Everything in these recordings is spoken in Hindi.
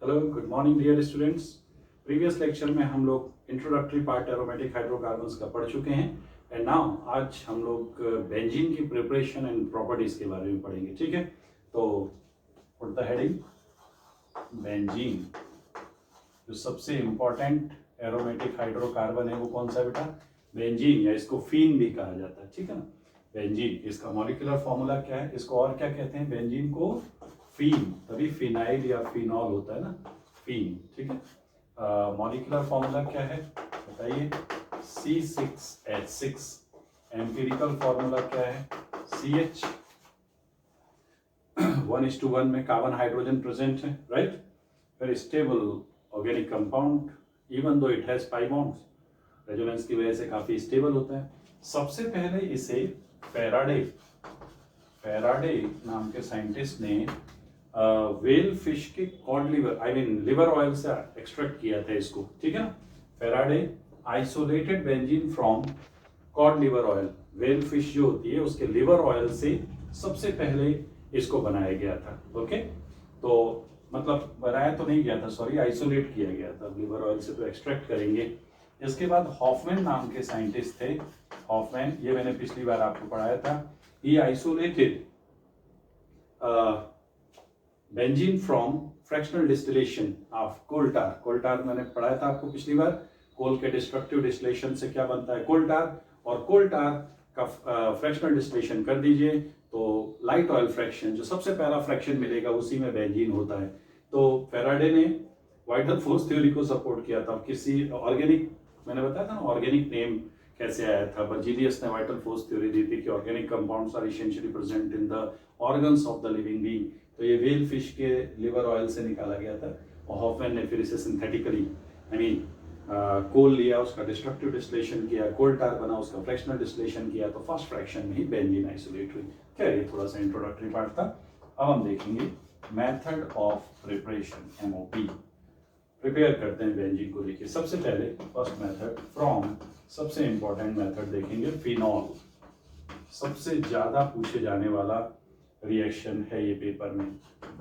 Hello good morning dear students. Previous lecture में हम लोग इंट्रोडक्टरी पार्ट एरोमेटिक हाइड्रोकार्बन्स का पढ़ चुके हैं एंड नाउ आज हम लोग बेंजीन की प्रिपरेशन एंड प्रॉपर्टीज के बारे में पढ़ेंगे। ठीक है, तो पुट द हेडिंग बेंजीन। जो सबसे इंपॉर्टेंट एरोमेटिक हाइड्रोकार्बन है वो कौन सा बेटा? बेंजीन, या इसको फीन भी कहा जाता है। ठीक है ना, बेंजीन। इसका मॉलिक्यूलर फॉर्मूला क्या है? इसको और क्या कहते हैं? बेंजीन को फीन, तभी फिनाइल या फिनॉल होता है ना, फीन। ठीक है, मॉलिक्यूलर फॉर्मूला क्या है बताइए? C6H6। एम्पिरिकल फॉर्मूला क्या है? CH। 1:1 में कार्बन हाइड्रोजन प्रेजेंट है, right? Very stable organic compound, even though it has pi bonds, resonance की वजह से काफी स्टेबल होता है। सबसे पहले इसे फेराडे नाम के साइंटिस्ट ने वेल फिश के cod liver, I mean liver oil से एक्सट्रैक्ट किया था इसको। ठीक है ना, Faraday isolated benzene from cod liver oil. Well fish जो होती है उसके लिवर ऑयल से सबसे पहले इसको बनाया गया था। ओके, तो मतलब बनाया तो नहीं गया था, सॉरी, आइसोलेट किया गया था। लिवर ऑयल से तो एक्सट्रैक्ट करेंगे। इसके बाद हॉफमैन नाम के साइंटिस्ट थे। हॉफमैन, ये मैंने पिछली बार आपको पढ़ाया था। He isolated benzene from fractional distillation of coal tar. Coal tar मैंने पढ़ाया था आपको पिछली बार। कोल के डिस्ट्रक्टिव डिस्टिलेशन से क्या बनता है? कोल टार। और कोल टार का फ्रैक्शनल डिस्टिलेशन कर दीजिए तो लाइट ऑयल फ्रैक्शन, जो सबसे पहला फ्रैक्शन मिलेगा उसी में बेंजीन होता है। तो फेराडे ने वाइटल फोर्स थ्योरी को सपोर्ट किया था। किसी ऑर्गेनिक, मैंने बताया था ना ऑर्गेनिक नेम कैसे आया था। बर्जीलियस ने वाइटल फोर्स थ्योरी दी थी कि organic compounds are essentially present in the organs of the living being. तो ये व्हेल फिश के लिवर ऑयल से निकाला गया था। और हॉफमैन ने फिर इसे सिंथेटिकली, आई मीन कोल लिया, उसका डिस्ट्रक्टिव डिस्टिलेशन किया, कोल टार बना, उसका फ्रैक्शनल डिस्टिलेशन किया, तो फर्स्ट फ्रैक्शन में ही बेंजीन आइसोलेट हुई। क्या, ये थोड़ा सा इंट्रोडक्टरी पार्ट था। अब हम देखेंगे method of preparation, MOP। Prepare करते हैं बेंजीन को। देखिए, सबसे पहले फर्स्ट मेथड फ्रॉम, सबसे इंपॉर्टेंट मेथड देखेंगे फिनॉल। सबसे ज्यादा पूछे जाने वाला रिएक्शन है ये पेपर में,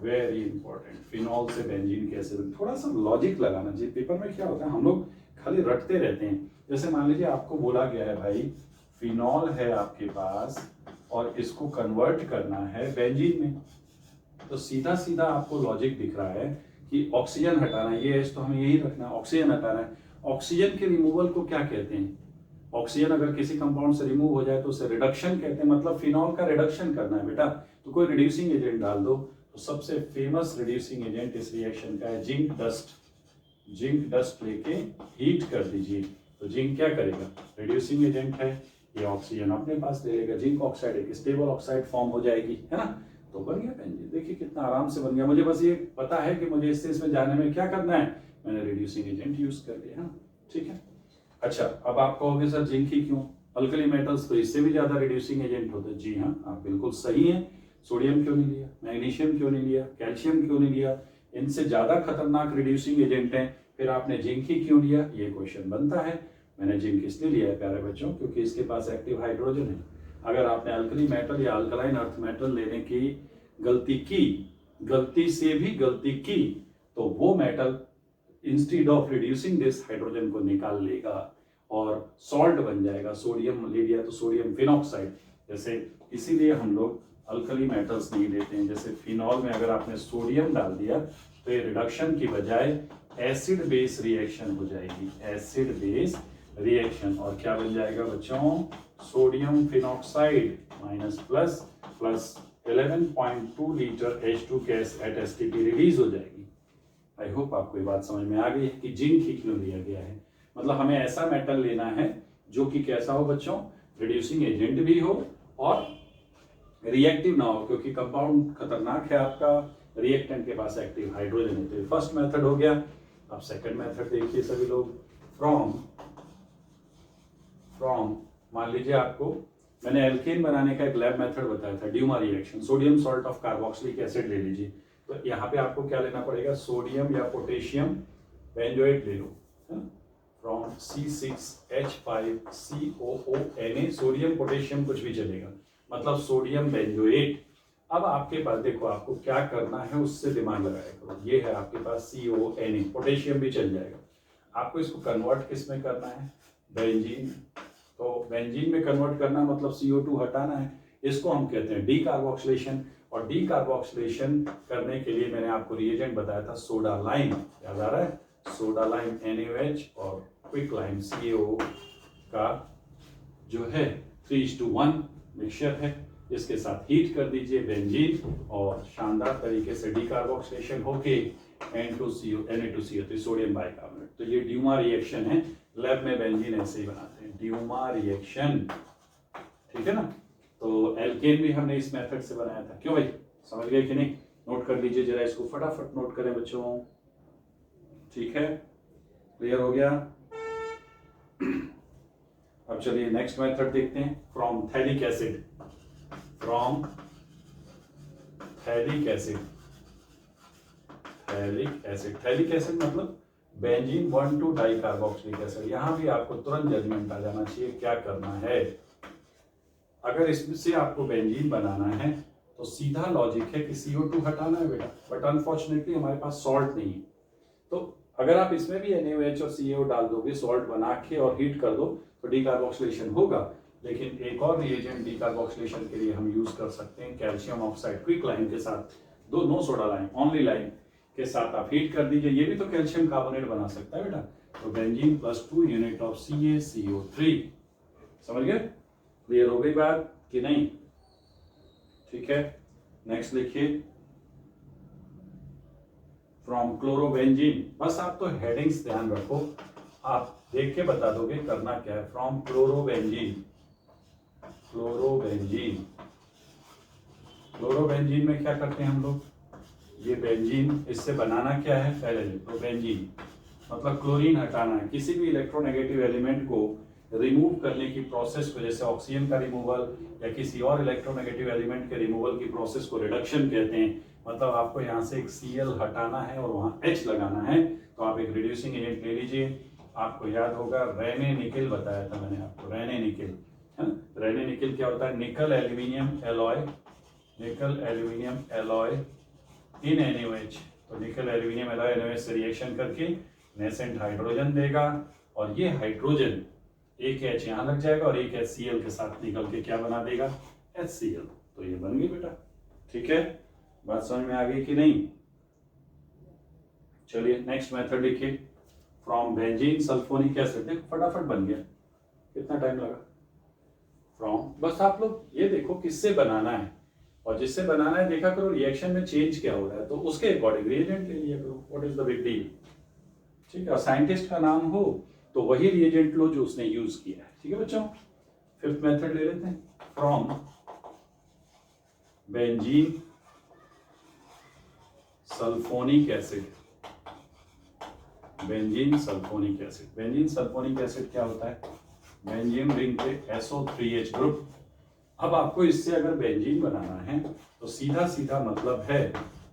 वेरी इंपॉर्टेंट। फिनॉल से बेंजीन कैसे बने? थोड़ा सा लॉजिक लगाना चाहिए। पेपर में क्या होता है, हम लोग खाली रटते रहते हैं। जैसे मान लीजिए आपको बोला गया है भाई फिनॉल है आपके पास और इसको कन्वर्ट करना है बेंजीन में, तो सीधा सीधा आपको लॉजिक दिख रहा है कि ऑक्सीजन हटाना है। ये तो हमें यही रखना है, ऑक्सीजन हटाना है। ऑक्सीजन के रिमूवल को क्या कहते हैं? ऑक्सीजन अगर किसी कंपाउंड से रिमूव हो जाए तो उसे रिडक्शन कहते हैं। मतलब फिनॉल का रिडक्शन करना है बेटा, तो कोई रिड्यूसिंग एजेंट डाल दो। तो सबसे फेमस रिड्यूसिंग एजेंट इस रिएक्शन का है जिंक डस्ट। जिंक डस्ट लेके हीट कर दीजिए, तो जिंक क्या करेगा? रिड्यूसिंग एजेंट है, ये ऑक्सीजन अपने पास ले लेगा। जिंक ऑक्साइड एक स्टेबल ऑक्साइड फॉर्म हो जाएगी, है ना? तो बन गया बेंजीन। देखिए कितना आराम से बन गया। मुझे बस ये पता है कि मुझे इसमें जाने में क्या करना है, मैंने रिड्यूसिंग एजेंट यूज कर लिया, है ना? ठीक है। अच्छा, अब आप कहोगे सर जिंक ही क्यों? अल्कली मेटल्स तो इससे भी ज्यादा रिड्यूसिंग एजेंट होते हैं। जी हाँ, आप बिल्कुल सही हैं। सोडियम क्यों नहीं लिया? मैग्नीशियम क्यों नहीं लिया? कैल्शियम क्यों नहीं लिया? इनसे ज्यादा खतरनाक रिड्यूसिंग एजेंट हैं, फिर आपने जिंक ही क्यों लिया? ये क्वेश्चन बनता है। मैंने जिंक इसलिए लिया है प्यारे बच्चों, क्योंकि इसके पास एक्टिव हाइड्रोजन है। अगर आपने अल्कली मेटल या अल्कलाइन अर्थ मेटल लेने की गलती से भी गलती की, तो वो metal instead of reducing this hydrogen को निकाल लेगा और सॉल्ट बन जाएगा। सोडियम ले लिया तो सोडियम फिनॉक्साइड। जैसे इसीलिए हम लोग अल्कली मेटल्स नहीं लेते हैं। जैसे फिनॉल में अगर आपने सोडियम डाल दिया तो ये रिडक्शन की बजाय एसिड बेस रिएक्शन हो जाएगी, एसिड बेस रिएक्शन। और क्या बन जाएगा बच्चों? Sodium phenoxide minus plus plus 11.2 litre H2 gas at STP release हो जाएगी। आई होप आपको ये बात समझ में आ गई है कि जिंक ही क्यों लिया गया है। मतलब हमें ऐसा मेटल लेना है जो कि कैसा हो बच्चों? रिड्यूसिंग एजेंट भी हो और रिएक्टिव ना हो, क्योंकि कंपाउंड खतरनाक है आपका, रिएक्टेंट के पास एक्टिव हाइड्रोजन है। तो फर्स्ट मेथड हो गया। अब सेकंड मेथड देखिए सभी लोग। फ्रॉम मान लीजिए आपको मैंने एल्केन बनाने का एक लैब मेथड बताया था, Dumas reaction. Sodium salt of carboxylic acid ले लीजिए, तो यहाँ पे आपको क्या लेना पड़ेगा? सोडियम या पोटेशियम बेंजोएट ले लो। From C6H5COO Na, sodium potassium कुछ भी चलेगा, मतलब सोडियम बेंजोएट। अब आपके पास देखो, आपको क्या करना है उससे दिमाग लगाया करो। ये है आपके पास CONA, पोटेशियम भी चल जाएगा। आपको इसको कन्वर्ट किस में करना है? बेंजीन। तो बेंजीन में कन्वर्ट करना मतलब CO2 हटाना है। इसको हम कहते हैं डी कार्बोक्सिलेशन। और डी कार्बोक्सिलेशन करने के लिए मैंने आपको रिएजेंट बताया था सोडा लाइम, याद आ रहा है? सोडा लाइम NaOH और क्विक लाइम CaO का जो है 3:1 मिक्सचर है। इसके साथ हीट कर दीजिए बेंजीन और शानदार तरीके से डीकार्बोक्सिलेशन होके Na2CO, सोडियम बाइकार्बोनेट। तो ये ड्यूमा रिएक्शन है। लैब में बेंजीन ऐसे ही बनाते हैं, ड्यूमा रिएक्शन, ठीक है ना। तो एल्केन भी हमने इस मेथड से बनाया था। क्यों भाई, समझ गए कि नहीं? नोट कर लीजिए जरा, इसको फटाफट नोट करें बच्चों, ठीक है? क्लियर हो गया? अब चलिए नेक्स्ट मेथड देखते हैं। From phthalic acid, from phthalic acid, phthalic acid, phthalic acid मतलब बेंजीन 1,2 डाइकार्बोक्सिलिक एसिड। यहां भी आपको तुरंत जजमेंट आ जाना चाहिए क्या करना है। अगर इससे आपको बेंजीन बनाना है तो सीधा लॉजिक है कि CO2 हटाना है बेटा, बट अनफॉर्चुनेटली हमारे पास सॉल्ट नहीं है। तो अगर आप इसमें भी NaOH और CaO डाल दोगे, सॉल्ट बना के और हीट कर दो, तो डीकार्बोक्सिलेशन होगा। लेकिन एक और रिएजेंट डीकार्बोक्सिलेशन के लिए हम यूज कर सकते हैं कैल्शियम ऑक्साइड क्विक लाइम के साथ। No soda lime, only lime के साथ आप हीट कर दीजिए। ये भी तो कैल्शियम कार्बोनेट बना सकता है बेटा। तो बेंजीन +2 यूनिट ऑफ CaCO3। समझ गए? क्लियर हो गई बात कि नहीं? ठीक है, नेक्स्ट लिखिए। फ्रॉम क्लोरोबेंजीन, बस आप तो हेडिंग्स ध्यान रखो, आप देख के बता दोगे करना क्या है। फ्रॉम क्लोरोबेंजीन, क्लोरोबेंजीन, क्लोरोबेंजीन में क्या करते हैं हम लोग? ये बेंजीन, इससे बनाना क्या है पहले लिखो। बेंजीन मतलब क्लोरीन हटाना है। किसी भी इलेक्ट्रोनेगेटिव एलिमेंट को रिमूव करने की प्रोसेस को, जैसे ऑक्सीजन का रिमूवल या किसी और इलेक्ट्रोनेगेटिव एलिमेंट के रिमूवल की प्रोसेस को रिडक्शन कहते हैं। मतलब आपको यहाँ से एक Cl हटाना है और वहाँ H लगाना है। तो आप एक रिड्यूसिंग एजेंट ले लीजिए। आपको याद होगा रेने निकल बताया था मैंने आपको, रेने निकल है। रेने निकल क्या होता है? निकल एल्यूमिनियम एलॉय, निकल एल्यूमिनियम एलॉय इन NaOH। तो निकल एल्यूमिनियम एलॉय NaOH से रिएक्शन करके नेसेंट हाइड्रोजन देगा और ये हाइड्रोजन एक H यहाँ लग जाएगा और एक HCl के साथ निकल के क्या बना देगा? HCl। तो ये बन गई बेटा, ठीक है? बात समझ में आ गई कि नहीं? चलिए नेक्स्ट मेथड लिखिए। फ्रॉम बेंजीन सल्फोनिक एसिड, देखो फटाफट बन गया, कितना टाइम लगा? फ्रॉम, बस आप लोग ये देखो किससे बनाना है और जिससे बनाना है देखा करो रिएक्शन में चेंज क्या हो रहा है, तो उसके अकॉर्डिंग रिएजेंट ले लिया करो। What is the big deal? ठीक है, और साइंटिस्ट का नाम हो तो वही रिएजेंट लो जो उसने यूज किया है। ठीक है बच्चों, फिफ्थ मेथड ले लेते हैं। From benzene sulphonic acid, benzene sulphonic acid, benzene sulphonic acid क्या होता है? बेंजीन रिंग पे SO3H ग्रुप। अब आपको इससे अगर बेंजीन बनाना है तो सीधा सीधा मतलब है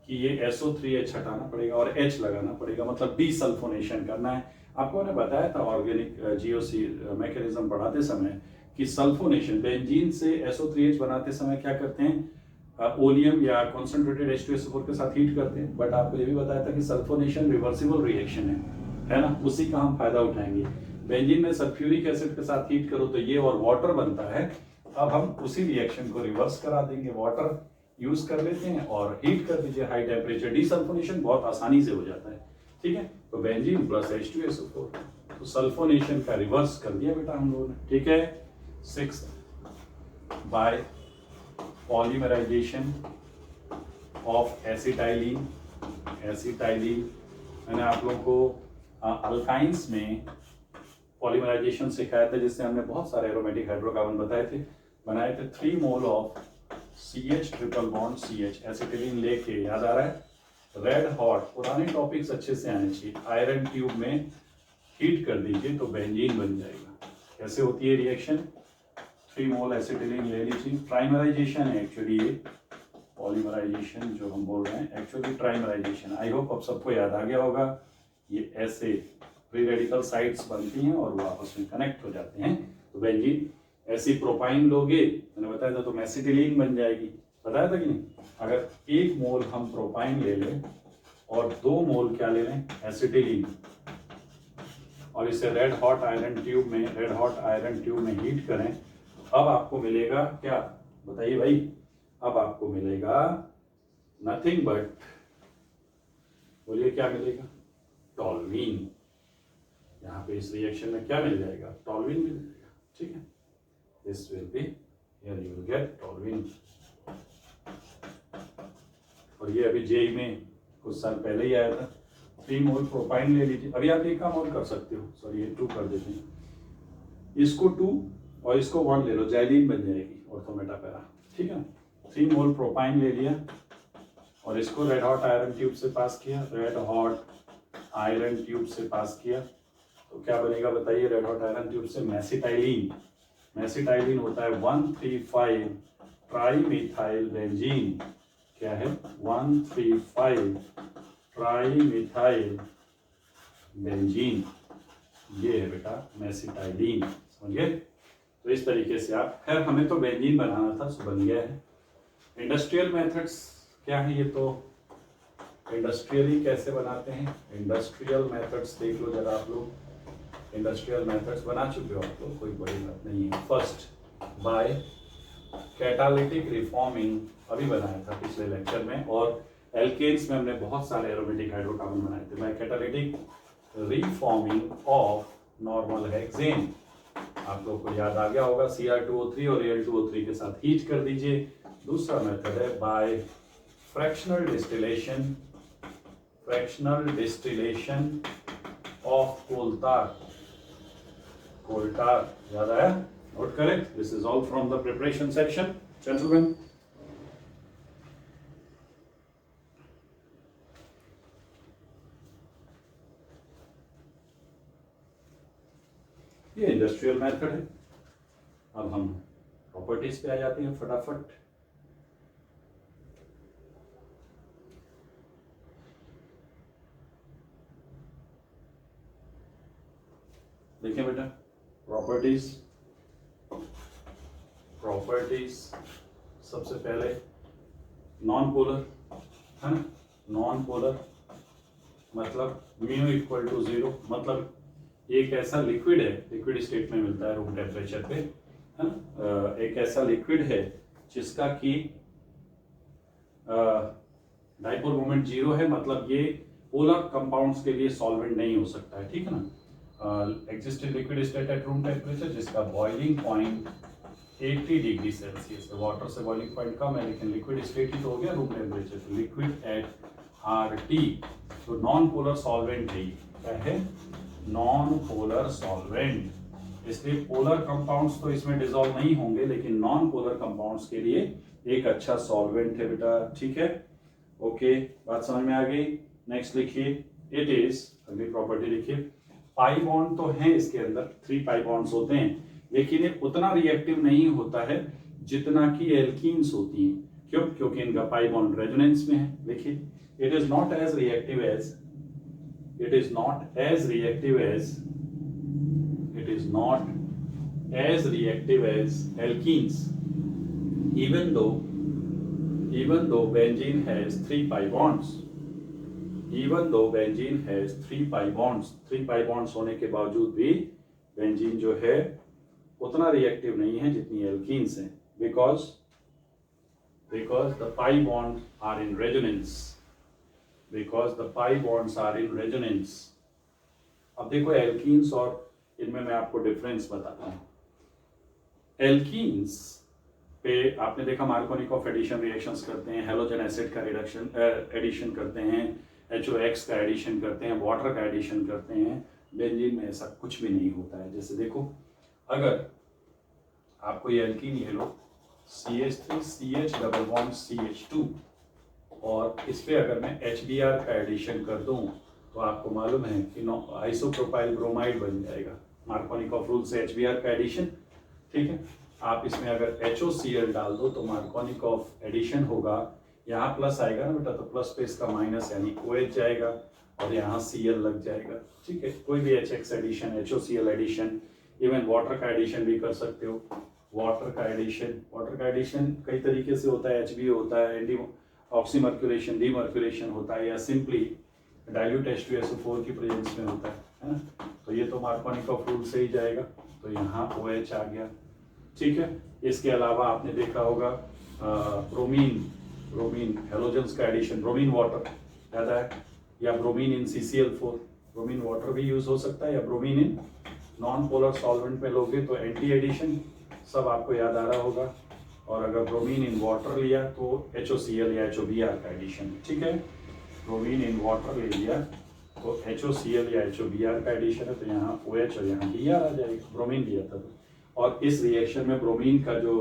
कि ये SO3H हटाना पड़ेगा और H लगाना पड़ेगा, मतलब डीसल्फोनेशन करना है। आपको मैंने बताया था ऑर्गेनिक GOC मैकेनिज्म पढ़ाते समय कि सल्फोनेशन, बेंजीन से SO3H बनाते समय क्या करते हैं? ओलियम या कॉन्सेंट्रेटेड H2SO4 के साथ हीट करते हैं। बट आपको ये भी बताया था कि सल्फोनेशन रिवर्सिबल रिएक्शन है ना, उसी का हम फायदा उठाएंगे। बेंजीन में सल्फ्यूरिक एसिड के साथ हीट करो तो ये और वाटर बनता है। अब हम उसी रिएक्शन को रिवर्स करा देंगे, वाटर यूज कर लेते हैं और हीट कर दीजिए हाई टेम्परेचर, डीसल्फोनेशन बहुत आसानी से हो जाता है। ठीक है, तो बेंजीन प्लस H2SO4, तो सल्फोनेशन का रिवर्स कर दिया बेटा हम लोगों ने। ठीक है, 6 by polymerisation of acetylene, acetylene मैंने आप लोगों को अल्काइंस में पॉलीमराइजेशन सिखाया था, जिससे हमने बहुत सारे एरोमेटिक हाइड्रोकार्बन बनाए थे 3 mole of CH triple bond CH acetylene लेके, याद आ रहा है? रेड हॉट, पुराने टॉपिक्स अच्छे से आने चाहिए। आयरन ट्यूब में हीट कर दीजिए तो बेंजीन बन जाएगा। कैसे होती है रिएक्शन? 3 मोल एसिटिलीन ले लीजिए, ट्राइमराइजेशन है एक्चुअली ये, पॉलीमराइजेशन जो हम बोल रहे हैं एक्चुअली ट्राइमराइजेशन। आई होप अब सबको याद आ गया होगा। ये ऐसे फ्री रेडिकल साइट्स बनती हैं और वो आपस में कनेक्ट हो जाते हैं, तो बेंजीन। ऐसी प्रोपाइन लोगे, मैंने बताया था, तो एसिटिलीन बन जाएगी। बताया था कि नहीं? अगर 1 मोल हम प्रोपाइन ले लें और 2 मोल क्या ले लें, एसिटिलीन, और इसे रेड हॉट आयरन ट्यूब में हीट करें, अब आपको मिलेगा क्या, बताइए भाई? अब आपको मिलेगा नथिंग बट, बोलिए क्या मिलेगा? टॉल्यूइन। यहाँ पे इस रिएक्शन में क्या मिल जाएगा? टॉल्यूइन मिल जाएगा, ठीक है। This will be, here you will get toluene. और ये अभी जेई में कुछ साल पहले ही आया था। 3 मोल प्रोपाइन ले लीजिए। अभी आप एक काम और कर सकते हो, सॉरी ये 2 कर देते हैं, इसको 2 और इसको 1 ले लो, जैलीन बन जाएगी ऑर्थोमेटा पैरा, ठीक है। 3 मोल प्रोपाइन ले लिया और इसको रेड हॉट आयरन ट्यूब से पास किया, रेड हॉट आयरन ट्यूब से पास किया, तो क्या बनेगा बताइए? रेड हॉट आयरन ट्यूब से मेसिटाइलिन। मेसिटाइलिन होता है 135 ट्राईमिथाइल बेंजीन। क्या है? 135 ट्राईमिथाइल बेंजीन, ये है बेटा मेसिटाइलिन, समझिए। तो इस तरीके से आप, खैर हमें तो बेंजीन बनाना था, सो बन गया है। इंडस्ट्रियल मेथड्स क्या है? ये तो इंडस्ट्रियली कैसे बनाते हैं, इंडस्ट्रियल मेथड्स देख लो जरा आप लोग। इंडस्ट्रियल मेथड्स बना चुके हो आप लोग, कोई बड़ी बात नहीं है। फर्स्ट बाय कैटालिटिक रिफॉर्मिंग, अभी बनाया था पिछले लेक्चर में, और एल्केन्स में हमने बहुत सारे एरोमेटिक हाइड्रोकार्बन बनाए थे। By catalytic reforming of normal hexane, आप लोग को याद आ गया होगा, Cr2O3 और Al2O3 के साथ हीट कर दीजिए। दूसरा मेथड है बाय फ्रैक्शनल डिस्टिलेशन ऑफ कोलटार, याद आया? नोट करें, this is all from the preparation section gentleman. ये इंडस्ट्रियल मेथड है। अब हम प्रॉपर्टीज पे आ जाते हैं फटाफट। देखिए बेटा, प्रॉपर्टीज सबसे पहले नॉन पोलर है ना, नॉन पोलर मतलब म्यू इक्वल टू 0, मतलब एक ऐसा लिक्विड है, लिक्विड स्टेट में मिलता है रूम टेम्परेचर पे, है ना, एक ऐसा लिक्विड है जिसका कि डाइपोल मोमेंट 0 है, मतलब ये पोलर कंपाउंड्स के लिए सॉल्वेंट नहीं हो सकता है, ठीक है ना। Existing liquid state at room temperature, जिसका बॉइलिंग पॉइंट 80 डिग्री सेल्सियस है। वाटर से बॉइलिंग पॉइंट कम है, लेकिन लिक्विड स्टेट ही तो हो गया रूम टेम्परेचर, तो लिक्विड एट RT, तो नॉन पोलर सॉल्वेंट है। क्या है? Non polar solvent. इसलिए पोलर कंपाउंड्स तो इसमें डिसॉल्व नहीं होंगे, लेकिन नॉन पोलर कंपाउंड्स के लिए एक अच्छा सॉल्वेंट है बेटा, ठीक है। ओके, बात समझ में आ गई। नेक्स्ट लिखिए, इट इज, अगली प्रॉपर्टी लिखिए, पाई बॉन्ड तो है इसके अंदर, 3 पाई बॉन्ड्स होते हैं, लेकिन ये उतना रिएक्टिव नहीं होता है जितना कि एल्कीन्स होती हैं। क्यों? क्योंकि इनका पाई बॉन्ड रेजोनेंस में है। देखिए, it is not as reactive as alkenes, even though benzene has 3 pi bonds, 3 pi bonds होने के बावजूद भी बेंजीन जो है उतना रिएक्टिव नहीं है जितनी एल्कीन्स हैं, because the pi bonds are in resonance, अब देखो एल्कीन्स और इनमें मैं आपको डिफरेंस बताता हूँ। एल्कीन्स पे आपने देखा मार्कोनिकॉफ एडिशन रिएक्शंस करते हैं, हेलोजन एसिड का एडिशन करते हैं, HOX का एडिशन करते हैं, वाटर का एडिशन करते हैं। बेंजीन में ऐसा कुछ भी नहीं होता है। जैसे देखो, अगर आपको ये एल्कीन ले लो, CH3CH डबल बॉन्ड CH2, और इस पे अगर मैं HBr का एडिशन कर दूं तो आपको मालूम है कि आइसोप्रोपाइल ब्रोमाइड बन जाएगा। मार्कोनिकॉफ रूल से HBr का एडिशन, ठीक है। आप इसमें अगर HOCl डाल दो तो मार्कोनिकॉफ एडिशन होगा, यहाँ प्लस आएगा ना बेटा, तो प्लस पे इसका माइनस यानी OH जाएगा और यहाँ Cl लग जाएगा, ठीक है। कोई भी HX addition, HOCl addition, even water का एडिशन भी कर सकते हो। वाटर का एडिशन कई तरीके से होता है, HBO होता है, एंटी ऑक्सीमर्क्यूलेशन, डीमर्क्यूलेशन होता है, या सिंपली डाइल्यूट H2SO4 की प्रेजेंस में होता है ना। तो ये तो मार्कोनिकॉफ रूल से ही जाएगा, तो यहाँ OH आ गया, ठीक है। इसके अलावा आपने देखा होगा ब्रोमीन हेलोजेंस का एडिशन, ब्रोमीन वाटर याद है, या bromine in CCl4, bromine water भी यूज हो सकता है, या bromine in non polar solvent में लोगे तो एंटी एडिशन, सब आपको याद आ रहा होगा। और अगर ब्रोमीन इन वाटर लिया तो HOCl या HOBr का एडिशन, ठीक है। ब्रोमीन इन वाटर ले लिया तो HOCl या HOBr का एडिशन है, तो यहाँ OH और यहाँ Br आ जाएगा, ब्रोमीन लिया था तो। और इस रिएक्शन में ब्रोमीन का जो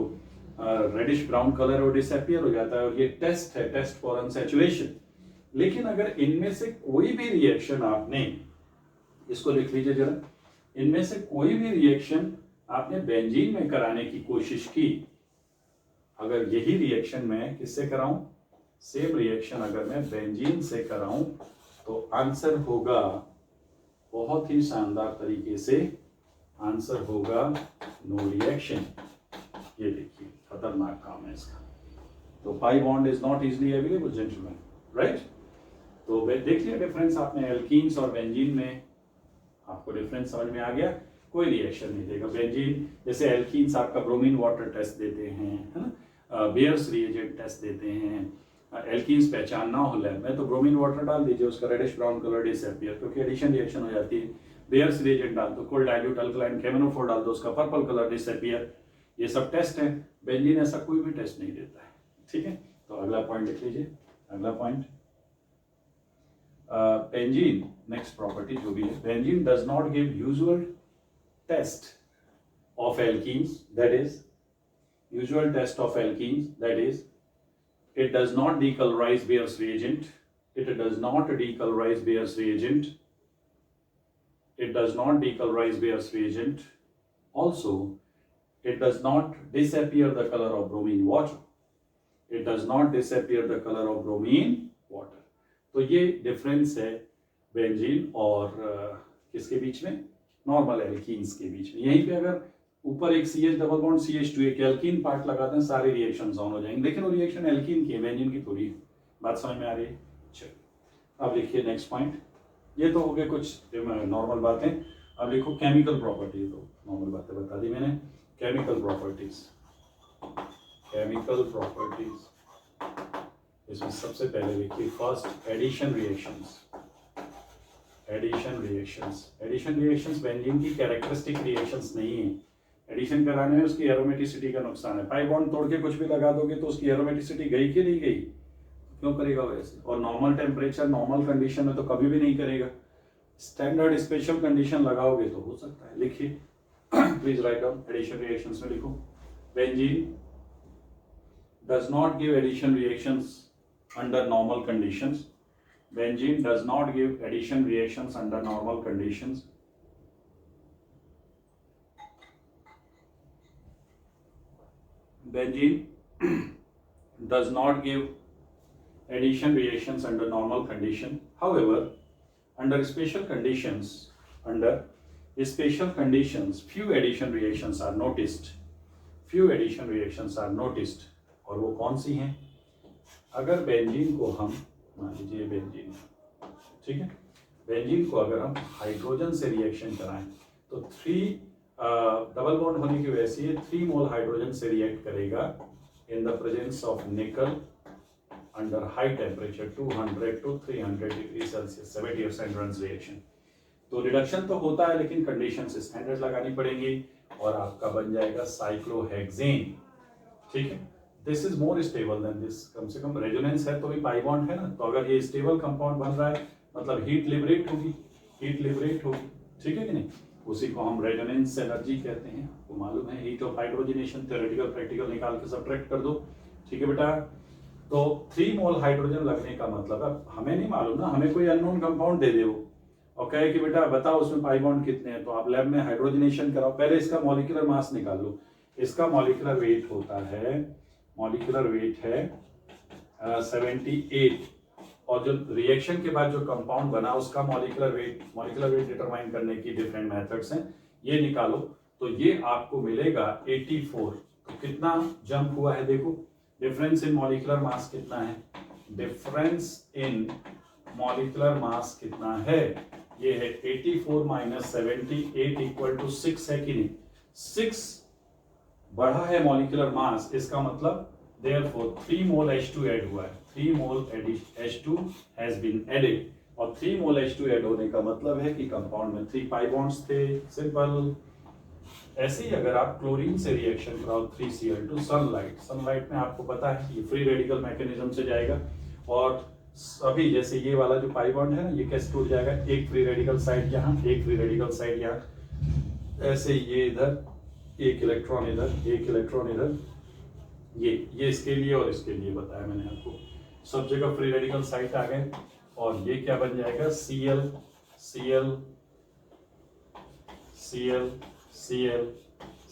रेडिश ब्राउन कलर वो डिसअपियर हो जाता है, और ये टेस्ट है, टेस्ट फॉर अनसैचुरेशन। लेकिन अगर इनमें से कोई भी रिएक्शन आपने, इसको लिख लीजिए जरा, इनमें से कोई भी रिएक्शन आपने बेंजीन में कराने की कोशिश की, अगर यही रिएक्शन मैं किससे कराऊं, सेम रिएक्शन अगर मैं बेंजीन से कराऊं, तो आंसर होगा बहुत ही शानदार तरीके से, आंसर होगा नो रिएक्शन। ये देखिए खतरनाक काम है इसका। तो pi bond is not easily available gentleman, right. तो देख लिया डिफरेंस आपने, एल्कीन्स और बेंजीन में आपको डिफरेंस समझ में आ गया। कोई रिएक्शन नहीं देगा बेंजीन, जैसे एल्कीन्स आपका ब्रोमीन वाटर टेस्ट देते हैं, है ना, बेयर्स रिएजेंट टेस्ट देते हैं। एल्कीन्स पहचानना हो लैब में तो ब्रोमीन वाटर डाल दीजिए, उसका रेडिश ब्राउन कलर डिसअपियर, क्योंकि एडिशन रिएक्शन हो जाती है। बेयर्स रिएजेंट डाल दो, कोल्ड डाइल्यूट अल्कलाइन KMnO4 डाल दो, उसका पर्पल कलर डिसअपियर। ये सब टेस्ट है, बेंजीन ऐसा कोई भी टेस्ट नहीं देता है, ठीक है। तो अगला पॉइंट लिख लीजिए, अगला पॉइंट बेंजीन, नेक्स्ट प्रॉपर्टी जो भी है, benzene does not give usual test of alkenes, that is usual test of alkenes, that is it does not decolorize Bayer's reagent, it does not decolorize Bayer's reagent, it does not decolorize Bayer's reagent, also it does not disappear the color of bromine water, it does not disappear the color of bromine water। तो ये डिफरेंस है बेंजीन और किसके बीच में, नॉर्मल एल्कीन्स के बीच में। यहीं पे अगर ऊपर एक CH डबल बॉन्ड CH2 एक एल्कीन पार्ट लगाते हैं, सारे रिएक्शंस ऑन हो जाएंगे, लेकिन वो रिएक्शन एल्कीन की है, बेंजीन की थोड़ी है। बात समझ में आ रही है? चलो अब लिखिए नेक्स्ट पॉइंट। ये तो हो गए कुछ नॉर्मल बातें, अब लिखो केमिकल प्रॉपर्टी। तो नॉर्मल बातें बता दी मैंने, केमिकल प्रॉपर्टीज, केमिकल प्रॉपर्टीज। इसमें सबसे पहले लिखिए first addition reactions, addition reactions. Addition reactions benzene की कैरेक्टरिस्टिक रिएक्शंस नहीं है, एडिशन कराने में उसकी एरोमेटिसिटी का नुकसान है। पाई बॉन्ड तोड़ के कुछ भी लगा दोगे तो उसकी एरोमेटिसिटी गई कि नहीं गई, क्यों करेगा वैसे। और नॉर्मल टेम्परेचर नॉर्मल कंडीशन में तो कभी भी नहीं करेगा, स्टैंडर्ड स्पेशल कंडीशन लगाओगे तो हो सकता है। लिखिए please write down, addition reactions में लिखो benzene does not give addition reactions under normal conditions, benzene does not give addition reactions under normal conditions, benzene does not give addition reactions under normal condition. However, under special conditions, few addition reactions are noticed, और वो कौन सी हैं? अगर बेंजीन को हम, मान लीजिए बेंजीन, ठीक है, बेंजीन को अगर हम हाइड्रोजन से रिएक्शन कराएं तो 3 डबल बॉन्ड होने की वजह से 3 मोल हाइड्रोजन से रिएक्ट करेगा इन द प्रेजेंस ऑफ निकल under high temperature 200 to 300 degree Celsius, 70% runs reaction. तो रिडक्शन तो होता है लेकिन कंडीशन से स्टैंडर्ड लगानी पड़ेंगी और आपका बन जाएगा साइक्लोहेक्सेन, ठीक है। This is more stable than this, कम से कम रेजोनेंस है तो भी पाई बॉन्ड है ना, तो अगर ये स्टेबल कंपाउंड बन रहा है मतलब हीट लिबरेट होगी, ठीक है कि नहीं। उसी को हम रेजोनेंस एनर्जी कहते हैं, आपको मालूम है। Heat of hydrogenation theoretical practical निकाल के सब्ट्रैक्ट कर दो, ठीक है बेटा। तो 3 मोल हाइड्रोजन लगने का मतलब है हमें नहीं मालूम ना, हमें कोई अननोन कंपाउंड दे दे वो और कहे कि बेटा बताओ उसमें पाई बॉन्ड कितने हैं, तो आप लैब में हाइड्रोजनेशन कराओ, पहले इसका मॉलिक्यूलर मास निकाल लो। इसका मॉलिक्यूलर वेट होता है, मॉलिक्यूलर वेट है 78, और जो रिएक्शन के बाद जो कंपाउंड बना उसका मॉलिक्यूलर वेट डिटरमाइन करने की डिफरेंट मेथड्स हैं, ये निकालो तो ये आपको मिलेगा 84। तो कितना जंप हुआ है देखो, डिफरेंस इन मॉलिक्यूलर मास कितना है, डिफरेंस इन मॉलिक्यूलर मास कितना है, ये है 84 माइनस 78 इक्वल टू 6 है कि नहीं, 6 बढ़ा है मॉलिक्यूलर मास, इसका मतलब देयरफॉर 3 मोल H2 ऐड हुआ है, 3 मोल H2 हैज बीन एडेड, और 3 मोल H2 ऐड होने का मतलब है कि कंपाउंड में 3 पाई बॉन्ड्स थे, सिंपल। ऐसे ही अगर आप क्लोरीन से रिएक्शन कराओ 3Cl2 सनलाइट में आपको पता है ये फ्री रेडिकल मैकेनिज्म से जाएगा, और अभी जैसे ये वाला जो पाई बॉन्ड है ना, ये कैसे टूट जाएगा, एक फ्री रेडिकल साइड यहाँ, एक फ्री रेडिकल साइड यहाँ, ऐसे ये इधर, एक इलेक्ट्रॉन इधर, एक इलेक्ट्रॉन इधर, ये इसके लिए और इसके लिए बताया मैंने आपको, सब जगह फ्री रेडिकल साइड आ गए, और ये क्या बन जाएगा, Cl Cl Cl Cl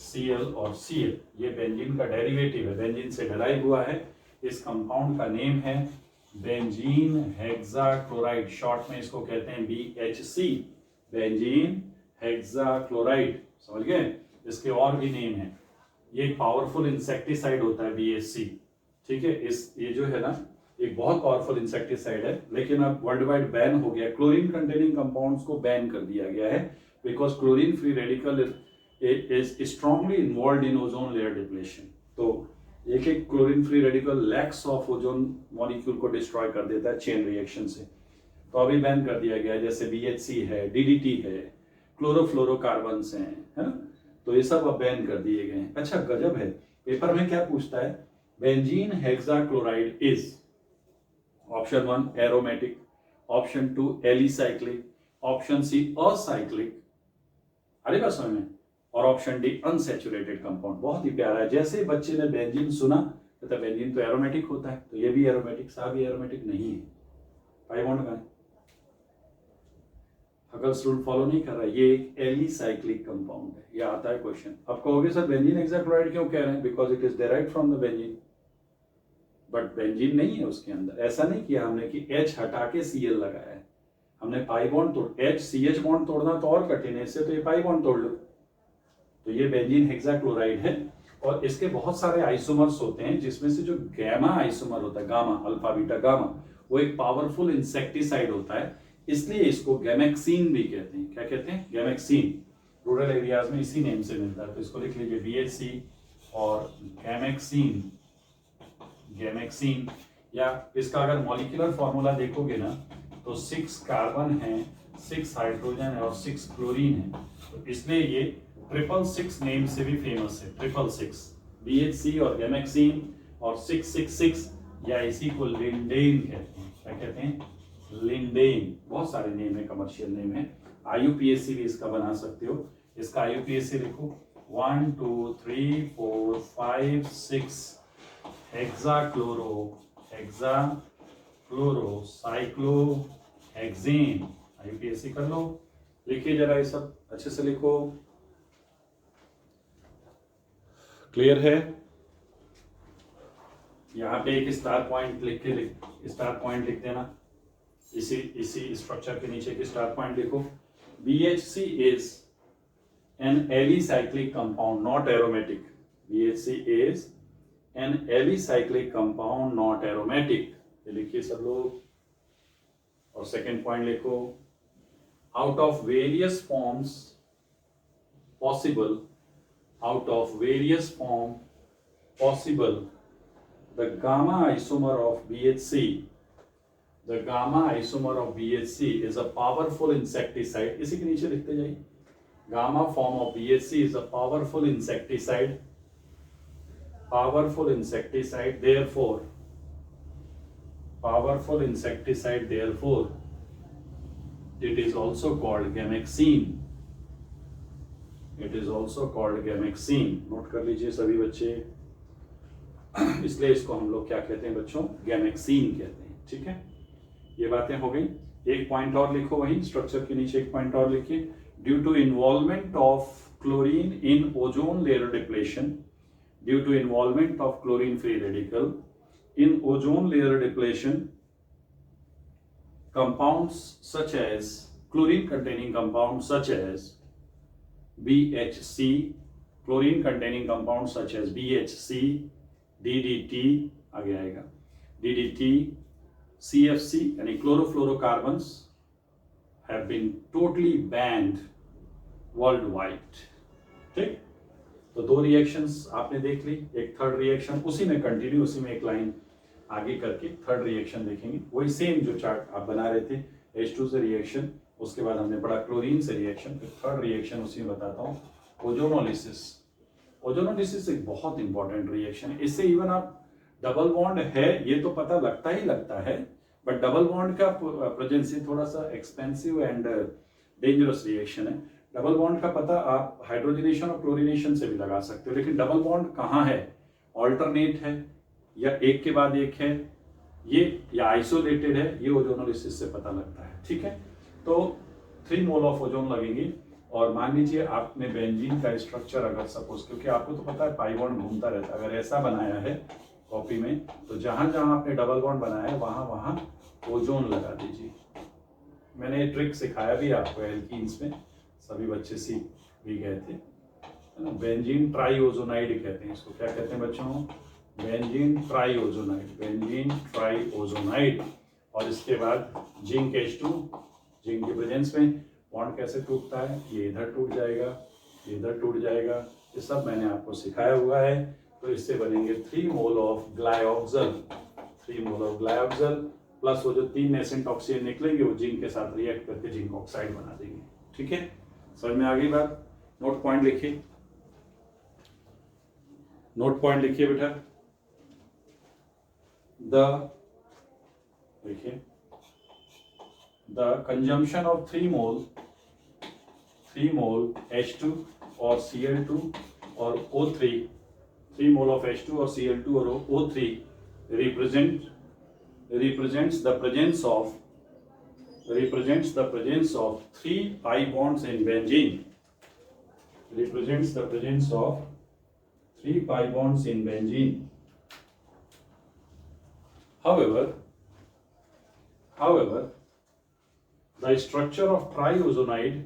Cl और Cl, ये बेंजीन का डेरिवेटिव है, बेंजीन से डेराइव हुआ है। इस कंपाउंड का नेम है बेंजीन हेक्साक्लोराइड, शॉर्ट में इसको कहते हैं BHC, बेंजीन हेक्साक्लोराइड, समझ गए। इसके और भी नेम है, ये एक पावरफुल इंसेक्टिसाइड होता है BHC, ठीक है। ये जो है ना, एक बहुत पावरफुल इंसेक्टिसाइड है, लेकिन अब वर्ल्ड वाइड बैन हो गया, क्लोरीन कंटेनिंग कंपाउंड्स को बैन कर दिया गया है, because chlorine free radical is strongly involved in ozone layer depletion. तो एक chlorine free radical lakhs of ozone molecule को डिस्ट्रॉय कर देता है चेन रिएक्शन से, तो अभी बैन कर दिया गया है। जैसे BHC है, DDT है, क्लोरोफ्लोरोकार्बन्स हैं, है ना, तो ये सब अब बैन कर दिए गए हैं। अच्छा गजब है, पेपर में क्या पूछता है, benzene hexachloride is option 1 aromatic, option 2 alicyclic, option C acyclic, अरे बात समझ में, और ऑप्शन D अनसैचुरेटेड कंपाउंड। बहुत ही प्यारा है, जैसे बच्चे ने बेंजीन सुना तो बेंजीन तो एरोमेटिक होता है, तो ये भी एरोमेटिक, साहब ये एरोमेटिक नहीं है, पाई बॉन्ड का है, हगल्स रूल फॉलो नहीं कर रहा है, ये एक एलिसाइक्लिक कंपाउंड है, ये आता है क्वेश्चन। अब कहोगे सर बेंजीन हेक्साक्लोराइड क्यों कह रहे हैं, because it is derived from the benzene, but benzene नहीं है उसके अंदर। ऐसा नहीं किया हमने कि H हटा के Cl लगाया है, हमने पाई बॉन्ड तोड़, HCH बॉन्ड तोड़ना तो और कठिन है, इससे तो ये पाई बॉन्ड तोड़ लो। तो ये बेंजीन हेक्साक्लोराइड है, और इसके बहुत सारे आइसोमर्स होते हैं, जिसमें से जो गामा आइसोमर होता है, गामा अल्फा बीटा गामा, वो एक पावरफुल इंसेक्टिसाइड होता है, इसलिए इसको गैमेक्सीन भी कहते हैं। क्या कहते हैं, गैमेक्सीन। रूरल एरियाज में इसी नेम से मिलता है, तो इसको लिख लीजिए BHC और गैमेक्सीन, गैमेक्सीन। या इसका अगर मॉलिक्यूलर फॉर्मूला देखोगे ना, तो 6 कार्बन है, 6 हाइड्रोजन है और 6 क्लोरीन है, तो इसलिए ये 666 नेम से भी फेमस है, 666 BHC और गैमेक्सीन और 666, या इसी को लिंडेन कहते हैं। क्या कहते हैं, लिंडेन। बहुत सारे नेम है, कमर्शियल नेम है। IUPAC भी इसका बना सकते हो, इसका IUPAC लिखो 1 2 3 4 5 6 हेक्साक्लोरो साइक्लोहेक्सेन, IUPAC कर लो। लिखिए जरा ये सब अच्छे से लिखो, क्लियर है। यहाँ पे एक स्टार पॉइंट लिख के स्टार पॉइंट लिख देना, इसी स्ट्रक्चर के नीचे एक स्टार पॉइंट लिखो। BHC is an alicyclic compound, not aromatic. BHC is an alicyclic compound, not aromatic. ये लिखिए सब लोग। और सेकेंड पॉइंट लिखो, out of various forms possible, the gamma isomer of BHC, is a powerful insecticide. इसी के नीचे लिखते जाइए, gamma form of BHC is a powerful insecticide, therefore it is also called gamaxine. Note कर लीजिए सभी बच्चे, इसलिए इसको हम लोग क्या कहते हैं बच्चों, गैमेक्सीन कहते हैं, ठीक है। ये बातें हो गई। एक पॉइंट और लिखो, वही स्ट्रक्चर के नीचे एक पॉइंट और लिखिए, due to involvement of chlorine in ozone layer depletion, free radical in ozone layer depletion, compounds such as chlorine containing compounds such as BHC chlorine containing compound such as BHC, DDT आगे आएगा, DDT, CFC यानी chlorofluorocarbons have been totally banned worldwide. ठीक, तो दो रिएक्शंस आपने देख ली, एक थर्ड रिएक्शन उसी में कंटिन्यू, उसी में एक लाइन आगे करके थर्ड रिएक्शन देखेंगे, वही सेम जो चार्ट आप बना रहे थे, H2 से रिएक्शन, उसके बाद हमने पढ़ा क्लोरीन से रिएक्शन, फिर थर्ड रिएक्शन उसी में बताता हूँ, ओजोनोलिसिस। ओजोनोलिसिस एक बहुत इंपॉर्टेंट रिएक्शन है, इससे इवन आप डबल बॉन्ड है ये तो पता लगता है, बट डबल बॉन्ड का प्रेजेंस थोड़ा सा एक्सपेंसिव एंड डेंजरस रिएक्शन है। डबल बॉन्ड का पता आप हाइड्रोजनेशन और क्लोरीनेशन से भी लगा सकते हो, लेकिन डबल बॉन्ड कहाँ है, ऑल्टरनेट है या एक के बाद एक है, ये या आइसोलेटेड है, ये ओजोनोलिसिस से पता लगता है। ठीक है, तो 3 मोल ऑफ ओजोन लगेंगे। और मान लीजिए आपने बेंजीन का स्ट्रक्चर अगर सपोज, क्योंकि आपको तो पता है पाई बॉन्ड घूमता रहता है, अगर ऐसा बनाया है कॉपी में, तो जहां जहां आपने डबल बॉन्ड बनाया है वहां वहां ओजोन लगा दीजिए। मैंने ये ट्रिक सिखाया भी आपको एल्कीन्स में, सभी बच्चे सीख भी गए थे, है ना। बेंजीन ट्राईओजोनाइड कहते हैं इसको, क्या कहते हैं बच्चों, बेंजीन ट्राईओजोनाइड, बेंजीन ट्राईओजोनाइड। और इसके बाद जिंक H2, जिंक के प्रेजेंस में बॉन्ड कैसे टूटता है, ये इधर टूट जाएगा, ये इधर टूट जाएगा, ये सब मैंने आपको सिखाया हुआ है। तो इससे बनेंगे 3 mole of glyoxal, 3 mole of glyoxal plus वो जो 3 नेसेंट ऑक्सीजन निकलेंगे वो जिंक के साथ रिएक्ट करके जिंक ऑक्साइड बना देंगे। ठीक है, समझ में आ गई बात। नोट पॉइंट लिखिए, नोट पॉइंट लिखिए बेटा। देखिए, the consumption of 3 mole H2 और Cl2 और O3, 3 मोल ऑफ H2 और Cl2 और O3 represents the presence of 3 pi bonds in benzene. Represents the presence of 3 pi bonds in benzene. However, the structure of triozonide,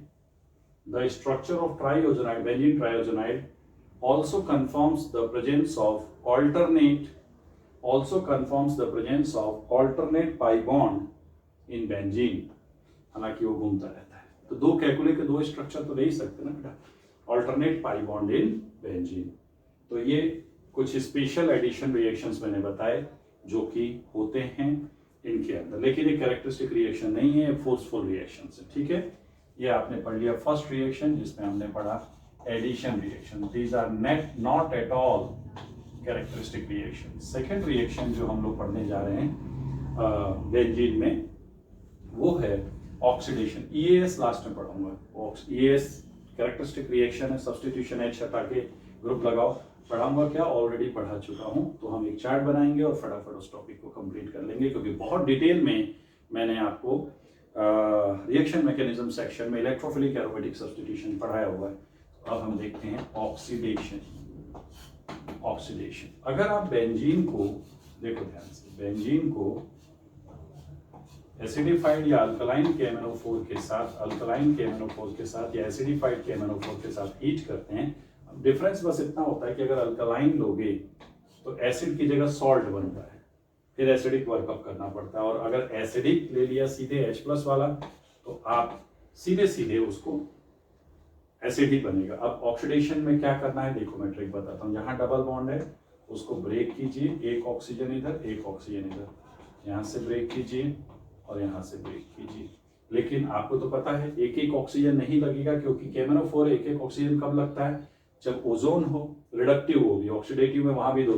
benzene triozonide, also confirms the presence of alternate pi bond in benzene. हालांकि वो घूमता रहता है, तो दो कैलकुलेट के दो स्ट्रक्चर तो ले ही सकते ना बेटा, alternate pi bond in benzene. तो ये कुछ स्पेशल एडिशन रिएक्शंस मैंने बताए जो कि होते हैं इनके अंदर, लेकिन ये कैरेक्टरिस्टिक रिएक्शन नहीं है, फोर्सफुल रिएक्शन है। ठीक है, ये आपने पढ़ लिया फर्स्ट रिएक्शन, जिसमें हमने पढ़ा addition reaction. These are not at all characteristic reaction. Second reaction जो हम लोग पढ़ने जा रहे हैं बेंजीन में, वो है ऑक्सीडेशन। EAS लास्ट में पढ़ाऊंगा। EAS कैरेक्टरिस्टिक रिएक्शन है, सब्स्टिट्यूशन H हटा के ग्रुप लगाओ। पढ़ाऊंगा क्या, ऑलरेडी पढ़ा चुका हूं। तो हम एक चार्ट बनाएंगे और फटाफट उस टॉपिक को कंप्लीट कर लेंगे, क्योंकि बहुत डिटेल में मैंने आपको रिएक्शन मैकेनिज्म सेक्शन में इलेक्ट्रोफिलिक एरोमेटिक सब्स्टिट्यूशन पढ़ाया हुआ है। अब हम देखते हैं ऑक्सीडेशन। अगर आप बेंजीन को देखो ध्यान से, बेंजीन को एसिडिफाइड या अल्कलाइन KMnO4 के साथ या एसिडिफाइड KMnO4 के साथ हीट करते हैं। डिफरेंस बस इतना होता है कि अगर अल्कलाइन लोगे तो एसिड की जगह सॉल्ट बनता है, फिर एसिडिक वर्कअप करना पड़ता है। और अगर एसिडिक ले लिया सीधे H+ वाला, तो आप सीधे उसको एसिड ही बनेगा। अब ऑक्सीडेशन में क्या करना है, देखो मैं ट्रिक बताता हूँ। जहां डबल बॉन्ड है उसको ब्रेक कीजिए, एक ऑक्सीजन इधर, एक ऑक्सीजन इधर, यहां से ब्रेक कीजिए और यहां से ब्रेक कीजिए। लेकिन आपको तो पता है एक एक ऑक्सीजन नहीं लगेगा, क्योंकि KMnO4 एक एक ऑक्सीजन कब लगता है, जब ओजोन हो, रिडक्टिव होगी, ऑक्सीडेटिव में वहां भी दो।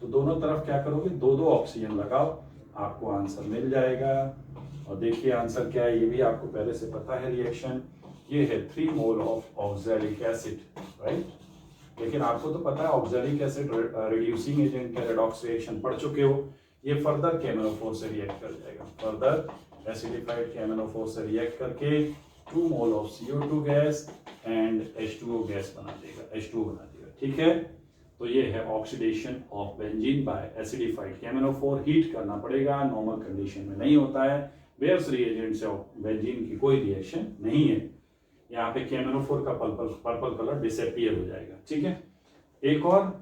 तो दोनों तरफ क्या करोगे, 2 ऑक्सीजन लगाओ, आपको आंसर मिल जाएगा। और देखिए आंसर क्या है, ये भी आपको पहले से पता है रिएक्शन, ये है 3 mole of oxalic acid, right. लेकिन आपको तो पता है ऑक्सैलिक एसिड रिड्यूसिंग एजेंट है, रेडॉक्स रिएक्शन पढ़ चुके हो। ये फर्दर KMnO4 से रिएक्ट कर जाएगा, फर्दर एसिडिफाइड KMnO4 से रिएक्ट करके 2 mole of CO2 gas and H2O gas बना देगा, H2O बना देगा। ठीक है, तो ये है oxidation of benzene by acidified KMnO4। Heat करना पड़ेगा, नॉर्मल कंडीशन में नहीं होता है। बेयर्स रिएजेंट से बेंजीन की कोई रिएक्शन नहीं है। यहाँ पे KMnO4 का पर्पल कलर डिसअपियर हो जाएगा। ठीक है, एक और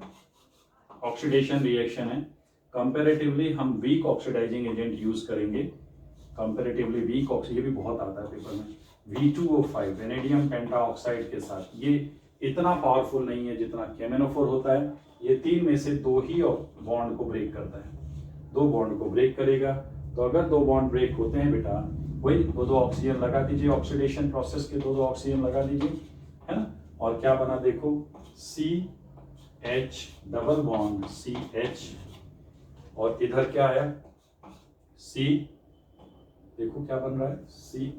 ऑक्सीडेशन रिएक्शन है। कंपैरेटिवली हम वीक ऑक्सीडाइजिंग एजेंट यूज करेंगे, कंपैरेटिवली वीक ऑक्सीजन, ये भी बहुत आता है पेपर में, V2O5 वेनेडियम पेंटाऑक्साइड के साथ। ये इतना पावरफुल नहीं है जितना KMnO4 होता है। ये 3 में से 2 ही बॉन्ड को ब्रेक करता है, 2 बॉन्ड को ब्रेक करेगा। तो अगर 2 बॉन्ड ब्रेक होते हैं बेटा, वही 2 ऑक्सीजन लगा दीजिए, ऑक्सीडेशन प्रोसेस के 2 ऑक्सीजन लगा दीजिए, है ना। और क्या बना देखो, CH डबल बॉन्ड CH, और इधर क्या आया C, देखो क्या बन रहा है C,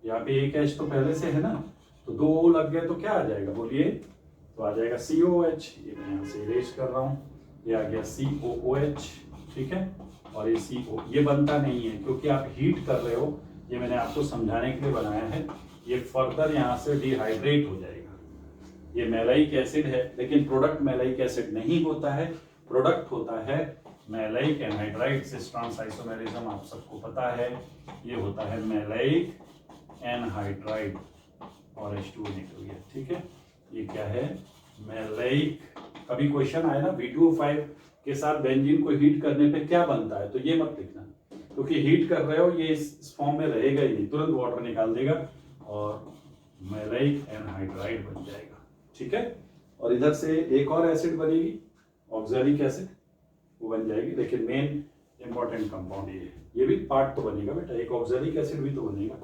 यहाँ पे एक H तो पहले से है ना, तो 2 O लग गए तो क्या आ जाएगा बोलिए, तो आ जाएगा COH। ये मैं यहाँ से इरेज कर रहा हूँ, ये आ गया COOH। ठीक है, और ये CO ये बनता नहीं है क्योंकि आप हीट कर रहे हो, ये मैंने आपको समझाने के लिए बनाया है। ये फर्दर यहाँ से डिहाइड्रेट हो जाएगा। ये मैलाइक एसिड है, लेकिन प्रोडक्ट मैलाइक एसिड नहीं होता है, प्रोडक्ट होता है मैलाइक एनहाइड्राइड। सिस्ट्रॉन्स आइसोमेरिज्म आप सबको पता है, ये होता है मैलाइक एनहाइड्राइड और H2O निकल गया। ठीक है, ये क्या है, मैलाइक। कभी क्वेश्चन आए ना V2O5 के साथ बेंजीन को हीट करने पे क्या बनता है, तो ये मत लिखना, क्योंकि हीट कर रहे हो ये इस फॉर्म में रहेगा ही नहीं, तुरंत वाटर निकाल देगा और मैलाइक एनहाइड्राइड बन जाएगा। ठीक है, और इधर से एक और एसिड बनेगी ऑक्सैलिक एसिड, वो बन जाएगी। लेकिन मेन इंपॉर्टेंट कंपाउंड ये भी पार्ट तो बनेगा बेटा, एक ऑक्सैलिक एसिड भी तो बनेगा,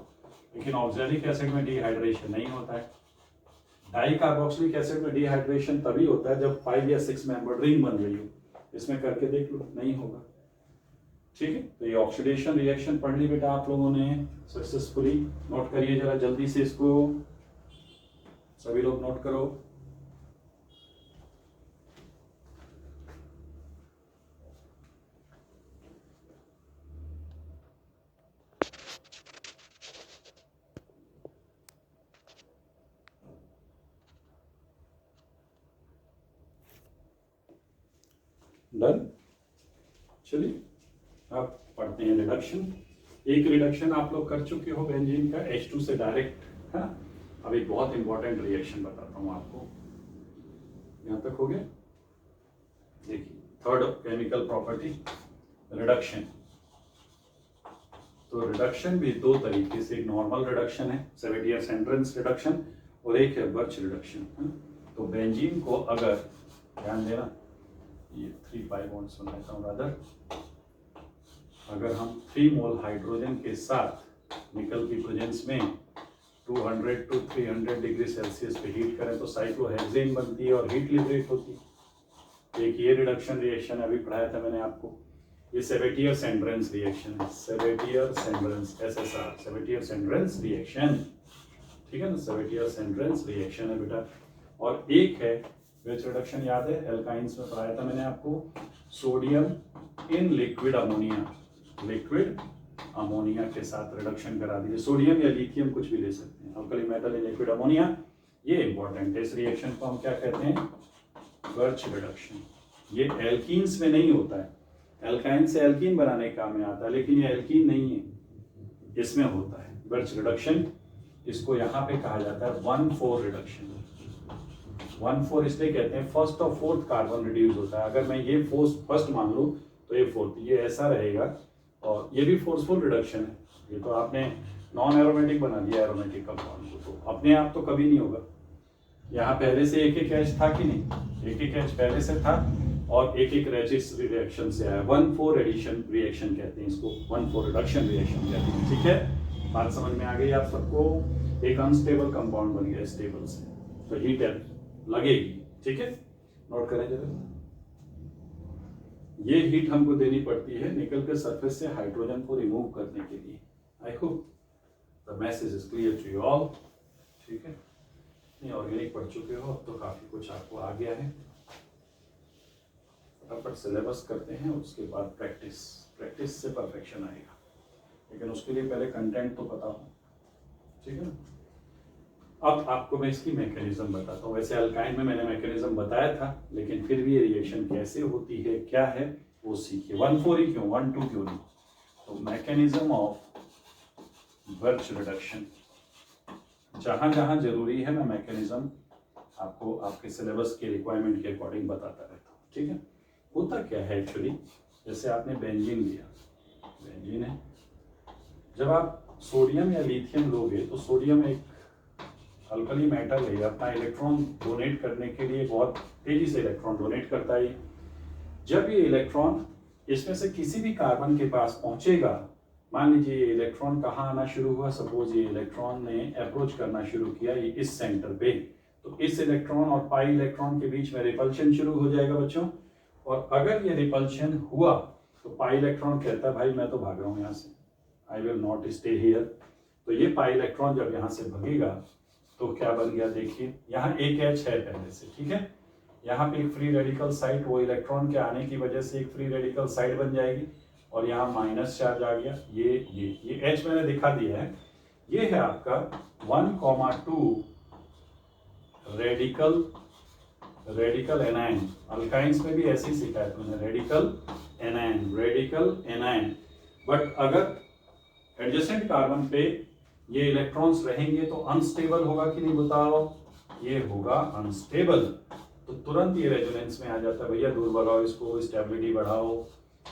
लेकिन ऑक्सैलिक एसिड में डिहाइड्रेशन नहीं होता है। डाई कार्बोक्सिलिक एसिड में डिहाइड्रेशन तभी होता है जब 5 या 6 मेंबर रिंग बन रही हो। इसमें करके देख लो, नहीं होगा। ठीक है, तो ये ऑक्सीडेशन रिएक्शन पढ़ ली बेटा आप लोगों ने सक्सेसफुली। नोट करिए जरा जल्दी से इसको, सभी लोग नोट करो। डन, चलिए अब पढ़ते हैं रिडक्शन। एक रिडक्शन आप लोग कर चुके हो बेंजीन का H2 से डायरेक्ट, है ना। अब एक बहुत इंपॉर्टेंट रिएक्शन बताता हूं आपको, यहां तक हो गया। देखिए, थर्ड केमिकल प्रॉपर्टी रिडक्शन। तो रिडक्शन भी 2 तरीके से, एक नॉर्मल रिडक्शन है सेवेटियर-सेंड्रेंस रिडक्शन, और एक है बर्च रिडक्शन। तो बेंजीन को अगर, ध्यान देना, ये 3 पाई बॉन्ड्स बनाता हूँ रादर, अगर हम 3 मोल हाइड्रोजन के साथ निकल की प्रेजेंस में 200 to 300 डिग्री सेल्सियस पे हीट करें तो साइक्लोहेक्सेन बनती है और हीट लिबरेट होती है। एक ये रिडक्शन रिएक्शन अभी पढ़ाया था मैंने आपको, ये सेवेटियर-सेंड्रेंस रिएक्शन है, सेवेटियर-सेंड्रेंस SSR, सेवेटियर-सेंड्रेंस रिएक्शन। ठीक है ना, सेवेटियर-सेंड्रेंस रिएक्शन है बेटा। और एक है विच रिडक्शन, याद है एल्काइंस में पढ़ाया था मैंने आपको, sodium in liquid ammonia, liquid ammonia के साथ रिडक्शन करा दीजिए। सोडियम या लिथियम कुछ भी ले सकते हैं, alkali metal in liquid ammonia, ये इंपॉर्टेंट है। इस रिएक्शन को हम क्या कहते हैं, बर्च रिडक्शन। ये एल्कीन्स में नहीं होता है, एल्काइन से एल्कीन बनाने काम में आता है, लेकिन ये एल्कीन नहीं है, इसमें होता है बर्च रिडक्शन। इसको यहाँ पे कहा जाता है 1,4 रिडक्शन। 1,4 इसलिए कहते हैं, फर्स्ट और फोर्थ कार्बन रिड्यूस होता है। अगर मैं ये फर्स्ट मान लूँ तो ये फोर्थ, ये ऐसा रहेगा, और ये भी फोर्सफुल रिडक्शन है। ये तो आपने नॉन एरोमेटिक बना दिया एरोमेटिक कंपाउंड को, तो अपने आप तो कभी नहीं होगा। यहाँ पहले से एक एक H था कि नहीं, एक एक H पहले से था, और एक एक रेजिस रिएक्शन से आया। 1,4 एडिशन रिएक्शन कहते हैं इसको, 1,4 रिडक्शन रिएक्शन कहते हैं। ठीक है, बात समझ में आ गई आप सबको। एक अनस्टेबल कंपाउंड बन गया स्टेबल से, तो हीट लगेगी। ठीक है, नोट करें जरा, ये हीट हमको देनी पड़ती है निकल के सरफेस से हाइड्रोजन को रिमूव करने के लिए। I hope the message is clear to you all. ठीक है, नहीं ऑर्गेनिक पढ़ चुके हो, अब तो काफी कुछ आपको आ गया है। फटाफट सिलेबस करते हैं, उसके बाद प्रैक्टिस, प्रैक्टिस से परफेक्शन आएगा, लेकिन उसके लिए पहले कंटेंट तो पता हो। ठीक है ना, अब आपको मैं इसकी मैकेनिज्म बताता हूँ। वैसे अल्काइन में मैंने मैकेनिज्म बताया था, लेकिन फिर भी ये रिएक्शन कैसे होती है, क्या है, वो सीखिए। 1,4 ही क्यों, 1,2 क्यों नहीं। तो मैकेनिज्म ऑफ बर्च रिडक्शन, जहाँ जहाँ जरूरी है मैं मैकेनिज्म आपको आपके सिलेबस के रिक्वायरमेंट के अकॉर्डिंग बताता रहता हूँ, ठीक है। होता क्या है एक्चुअली, जैसे आपने बेंजीन लिया, बेंजीन है, जब आप सोडियम या लिथियम लोगे तो सोडियम एक अल्कली मेटल है, अपना इलेक्ट्रॉन डोनेट करने के लिए बहुत तेजी से इलेक्ट्रॉन डोनेट करता है। जब ये इलेक्ट्रॉन इसमें से किसी भी कार्बन के पास पहुंचेगा, मान लीजिए ये इलेक्ट्रॉन कहाँ आना शुरू हुआ, सपोज ये इलेक्ट्रॉन ने अप्रोच करना शुरू किया ये इस सेंटर पे, तो इस इलेक्ट्रॉन और पाई इलेक्ट्रॉन के बीच में रिपल्शन शुरू हो जाएगा बच्चों। और अगर ये रिपल्शन हुआ तो पाई इलेक्ट्रॉन कहता है भाई मैं तो भाग रहा हूँ यहाँ से, I will not stay here. तो ये पाई इलेक्ट्रॉन जब यहाँ से भगेगा तो क्या बन गया, देखिए यहाँ एक एच है पहले से, ठीक है, यहाँ पे एक फ्री रेडिकल साइट, वो इलेक्ट्रॉन के आने की वजह से एक फ्री रेडिकल साइट बन जाएगी और यहाँ माइनस चार्ज आ गया। ये एच मैंने दिखा दिया है, ये है आपका 1,2 रेडिकल एनायन। अल्काइंस में भी ऐसे ही सीखा है तुमने, रेडिकल एनायन। बट अगर एडजेसेंट कार्बन पे ये इलेक्ट्रॉन्स रहेंगे तो अनस्टेबल होगा कि नहीं बताओ, ये होगा अनस्टेबल। तो तुरंत ये रेजोनेंस में आ जाता है, भैया दूर बढ़ाओ इसको, स्टेबिलिटी बढ़ाओ।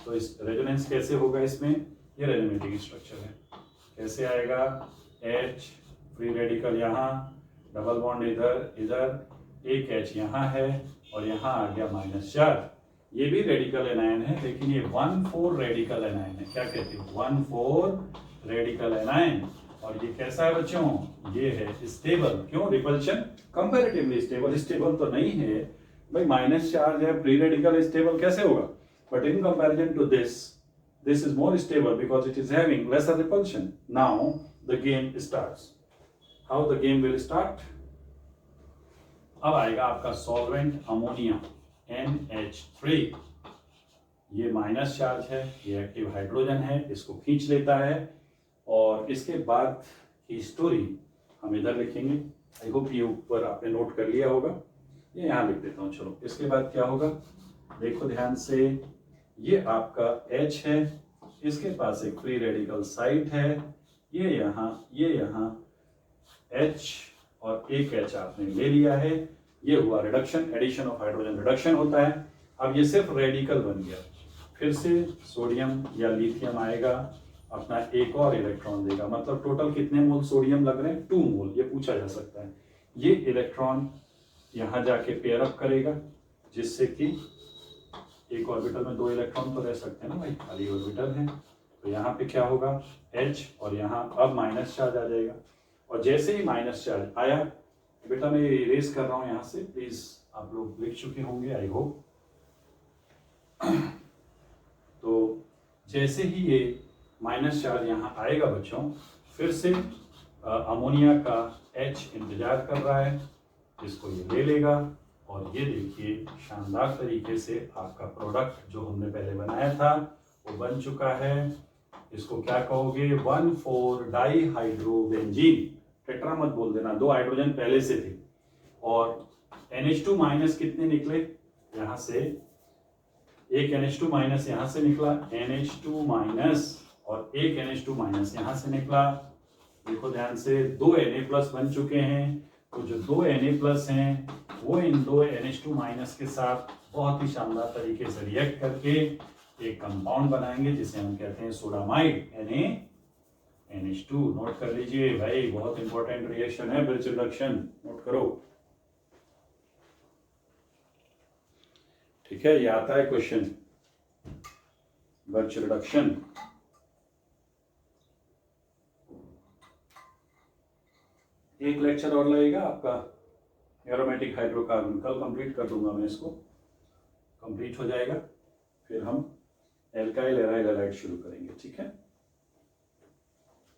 तो इस रेजोनेंस कैसे होगा इसमें, ये रेजोनेटिंग स्ट्रक्चर है, कैसे आएगा, H फ्री रेडिकल यहाँ, डबल बॉन्ड इधर एक H यहाँ है और यहाँ आ गया माइनस चार्ज। ये भी रेडिकल एनायन है लेकिन ये 1,4 रेडिकल एनायन है। क्या कहते हैं, 1,4 रेडिकल एनायन। और ये कैसा है बच्चों, ये है स्टेबल। क्यों, रिपल्शन कंपैरेटिवली स्टेबल, स्टेबल तो नहीं है भाई, माइनस चार्ज है, फ्री रेडिकल स्टेबल कैसे होगा, but in comparison to this is more stable because it is having lesser repulsion. Now the game starts. How the game will start? अब आएगा आपका सॉल्वेंट अमोनिया NH3। ये माइनस चार्ज है, ये एक्टिव हाइड्रोजन है, इसको खींच लेता है और इसके बाद की स्टोरी हम इधर लिखेंगे। आई होप ये ऊपर आपने नोट कर लिया होगा, ये यहाँ लिख देता हूँ। चलो इसके बाद क्या होगा, देखो ध्यान से, ये आपका H है, इसके पास एक फ्री रेडिकल साइट है, ये यहाँ H और एक H आपने ले लिया है, ये हुआ reduction, addition of hydrogen reduction होता है। अब ये सिर्फ रेडिकल बन गया, फिर से सोडियम या लिथियम आएगा, अपना एक और इलेक्ट्रॉन देगा, मतलब टोटल कितने मोल सोडियम लग रहे हैं, 2 मोल, ये पूछा जा सकता है। ये इलेक्ट्रॉन यहाँ जाके पेयर अप करेगा, जिससे कि एक ऑर्बिटल में 2 इलेक्ट्रॉन तो रह सकते हैं ना भाई, खाली ऑर्बिटल है। तो यहाँ पे क्या होगा, H और यहाँ अब माइनस चार्ज आ जाएगा। और जैसे ही माइनस चार्ज आया, बेटा मैं इरेज कर रहा हूँ यहाँ से, प्लीज आप लोग लिख चुके होंगे आई होप। तो जैसे ही ये माइनस चार्ज यहाँ आएगा बच्चों, फिर से अमोनिया का H इंतजार कर रहा है, इसको ये ले लेगा और ये देखिए शानदार तरीके से आपका प्रोडक्ट जो हमने पहले बनाया था वो बन चुका है। इसको क्या कहोगे, 1,4 डाइहाइड्रोबेंजीन। टेट्रा मत बोल देना, 2 हाइड्रोजन पहले से थे। और NH2 माइनस कितने निकले, यहाँ से एक NH2 माइनस यहाँ से निकला, NH2 माइनस और एक NH2 माइनस यहाँ से निकला। देखो ध्यान से, 2 Na प्लस बन चुके हैं। तो जो 2 Na प्लस हैं वो इन 2 NH2 माइनस के साथ बहुत ही शानदार तरीके से रिएक्ट करके एक कंपाउंड बनाएंगे जिसे हम कहते हैं सोडामाइड, NaNH2। नोट कर लीजिए भाई, बहुत इंपॉर्टेंट रिएक्शन है ब्रिज रिडक्शन, नोट करो, ठीक है। ये आता है क्वेश्चन, ब्रिज रिडक्शन। एक लेक्चर और लगेगा आपका एरोमेटिक हाइड्रोकार्बन, कल कंप्लीट कर दूंगा मैं, इसको कंप्लीट हो जाएगा, फिर हम एल्काइल एराइल हैलाइड शुरू करेंगे, ठीक है।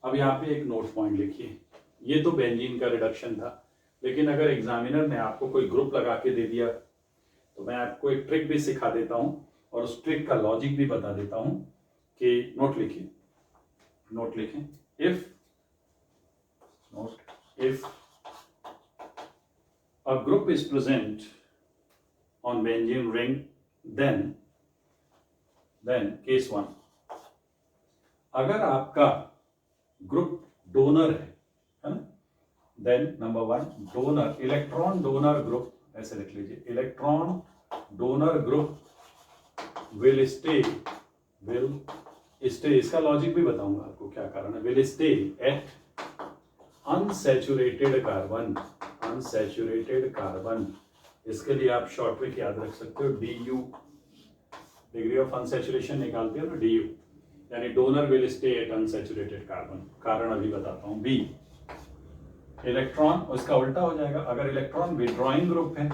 अब यहाँ पे एक नोट पॉइंट लिखिए, ये तो बेंजीन का रिडक्शन था, लेकिन अगर एग्जामिनर ने आपको कोई ग्रुप लगा के दे दिया तो मैं आपको एक ट्रिक भी सिखा देता हूँ और उस ट्रिक का लॉजिक भी बता देता हूँ कि नोट लिखिए, नोट लिखें, if a group is present on benzene ring, then case 1, अगर आपका ग्रुप डोनर है ना, then number 1 donor, electron donor group, ऐसे लिख लीजिए, electron donor group will stay, इसका लॉजिक भी बताऊंगा आपको क्या कारण है, will stay at unsaturated carbon, unsaturated carbon, इसके लिए आप शॉर्ट ट्रिक याद रख सकते हो, DU, डिग्री ऑफ अनसैचुरेशन निकालते हो ना, DU, यानी donor will stay at unsaturated carbon. कारण अभी बताता हूं। बी, इलेक्ट्रॉन, उसका उल्टा हो जाएगा, अगर इलेक्ट्रॉन विथड्रॉइंग ग्रुप है,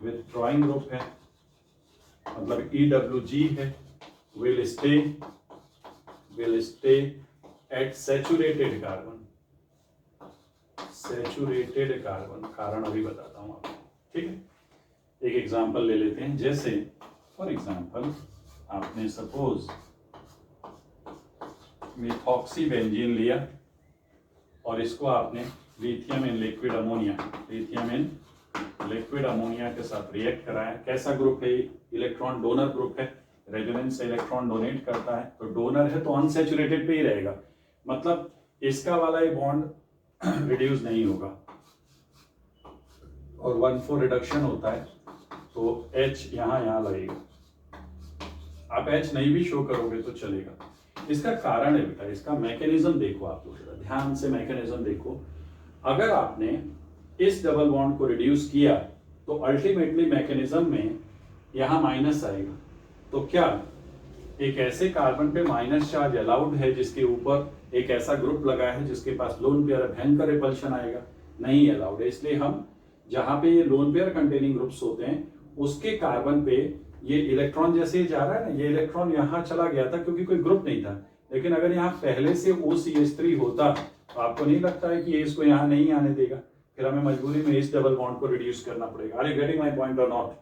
विथड्रॉइंग ग्रुप है मतलब EWG है, will stay eight saturated carbon, saturated carbon, कारण अभी बताता हूं आपको, ठीक है। एक एग्जांपल ले लेते हैं, जैसे फॉर एग्जांपल आपने सपोज मिथॉक्सी बेंजीन लिया और इसको आपने lithium in liquid ammonia, lithium in liquid ammonia के साथ रिएक्ट कराया। कैसा ग्रुप है? इलेक्ट्रॉन डोनर ग्रुप है, रेजोनेंस से इलेक्ट्रॉन डोनेट करता है, तो डोनर है तो अनसैचुरेटेड पे ही रहेगा, मतलब इसका वाला ये बॉन्ड रिड्यूस नहीं होगा और 1,4 रिडक्शन होता है, तो H यहां लगेगा। आप H नहीं भी शो करोगे तो चलेगा। इसका कारण है बेटा, इसका मैकेनिज्म देखो, आप लोग ध्यान से मैकेनिज्म देखो। अगर आपने इस डबल बॉन्ड को रिड्यूस किया तो अल्टीमेटली मैकेनिज्म में यहां माइनस आएगा, तो क्या एक ऐसे कार्बन पे माइनस चार्ज अलाउड है जिसके ऊपर एक ऐसा ग्रुप लगा है जिसके पास लोन पेयर भयंकर रिपल्शन आएगा? नहीं अलाउड है। इसलिए हम जहां पे ये लोन पेयर कंटेनिंग ग्रुप्स होते हैं उसके कार्बन पे ये इलेक्ट्रॉन जैसे ही जा रहा है ना, ये इलेक्ट्रॉन यहाँ चला गया था क्योंकि कोई ग्रुप नहीं था, लेकिन अगर यहाँ पहले से OCH3 होता तो आपको नहीं लगता है कि ये इसको यहाँ नहीं आने देगा, फिर हमें मजबूरी में इस डबल बॉन्ड को रिड्यूस करना पड़ेगा। Are you getting my point or नॉट?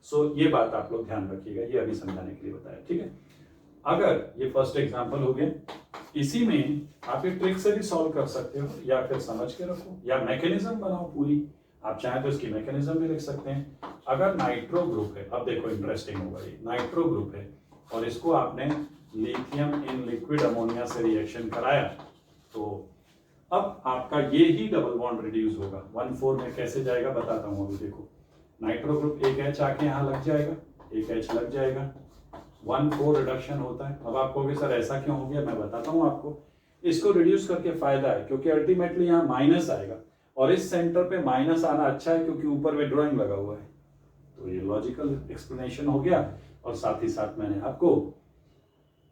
सो ये बात आप लोग ध्यान रखिएगा, ये अभी समझाने के लिए बताया, ठीक है। अगर ये फर्स्ट एग्जांपल हो गया, इसी में आप एक ट्रिक से भी सॉल्व कर सकते हो या फिर समझ के रखो या मैकेनिज्म बनाओ पूरी, आप चाहें तो इसकी मैकेनिज्म भी लिख सकते हैं। अगर नाइट्रो ग्रुप है, अब देखो इंटरेस्टिंग होगा, ये नाइट्रो ग्रुप है और इसको आपने लिथियम इन लिक्विड अमोनिया से रिएक्शन कराया, तो अब आपका ये ही डबल बॉन्ड रिड्यूस होगा। 1,4 में कैसे जाएगा बताता हूं अभी। देखो नाइट्रो ग्रुप एक H आके यहाँ लग जाएगा, एक H लग जाएगा, 1,4 रिडक्शन होता है। अब आप कहोगे सर ऐसा क्यों हो गया, मैं बताता हूँ आपको। इसको रिड्यूस करके फायदा है क्योंकि अल्टीमेटली यहाँ माइनस आएगा और इस सेंटर पे माइनस आना अच्छा है क्योंकि ऊपर विथड्रॉइंग लगा हुआ है। तो ये लॉजिकल एक्सप्लेनेशन हो गया और साथ ही साथ मैंने आपको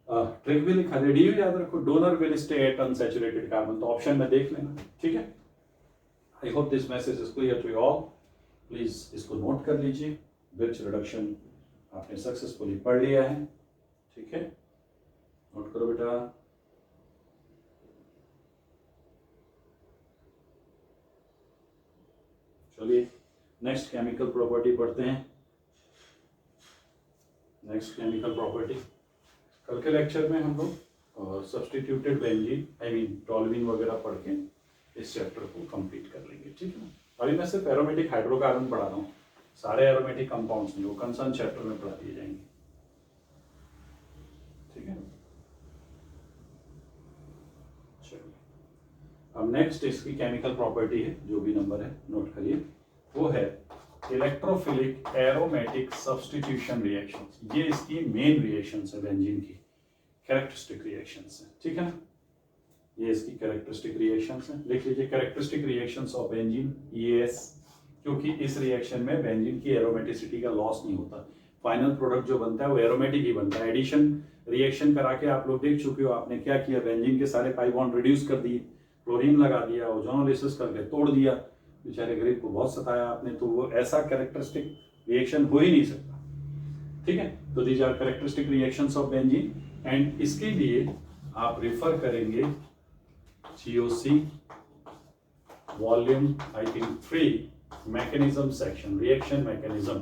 ट्रिक भी लिखा, DU याद रखो, donor will stay at unsaturated carbon, तो ऑप्शन में देख लेना, ठीक है। I hope this message is clear to you all. Please इसको नोट कर लीजिए, ब्रिज रिडक्शन आपने सक्सेसफुली पढ़ लिया है, ठीक है, नोट करो बेटा। चलिए नेक्स्ट केमिकल प्रॉपर्टी पढ़ते हैं। नेक्स्ट केमिकल प्रॉपर्टी, कल के लेक्चर में हम लोग substituted benzene I mean toluene वगैरह पढ़ के इस चैप्टर को कंप्लीट कर लेंगे, ठीक है ना। अभी मैं सिर्फ एरोमेटिक हाइड्रोकार्बन पढ़ा रहा हूँ, सारे एरोमेटिक कंपाउंड्स नहीं, वो कंसर्न चैप्टर में पढ़ा दिए जाएंगे, ठीक है। चलिए अब नेक्स्ट इसकी केमिकल प्रॉपर्टी है, जो भी नंबर है नोट करिए, वो है इलेक्ट्रोफिलिक एरोमेटिक सब्स्टिट्यूशन रिएक्शंस। ये इसकी मेन रिएक्शंस है बेंजीन की, कैरेक्टरिस्टिक रिएक्शंस है, ठीक है ना। ये इसकी कैरेक्टरिस्टिक रिएक्शंस हैं, लिख लीजिए characteristic reactions of benzene, EAS, क्योंकि इस रिएक्शन में बेंजीन की एरोमेटिसिटी का लॉस नहीं होता, फाइनल प्रोडक्ट जो बनता है वो एरोमेटिक ही बनता है। एडिशन रिएक्शन करा के आप लोग देख चुके हो, आपने क्या किया, बेंजीन के सारे पाई बॉन्ड रिड्यूस कर दिए, क्लोरीन लगा दिया, ओजोनोलिसिस करके तोड़ दिया, बेचारे गरीब को बहुत सताया आपने, तो वो ऐसा कैरेक्टरिस्टिक रिएक्शन हो ही नहीं सकता, ठीक है। तो these are characteristic reactions of benzene and इसके लिए आप रेफर करेंगे GOC volume I think 3 mechanism section, reaction mechanism,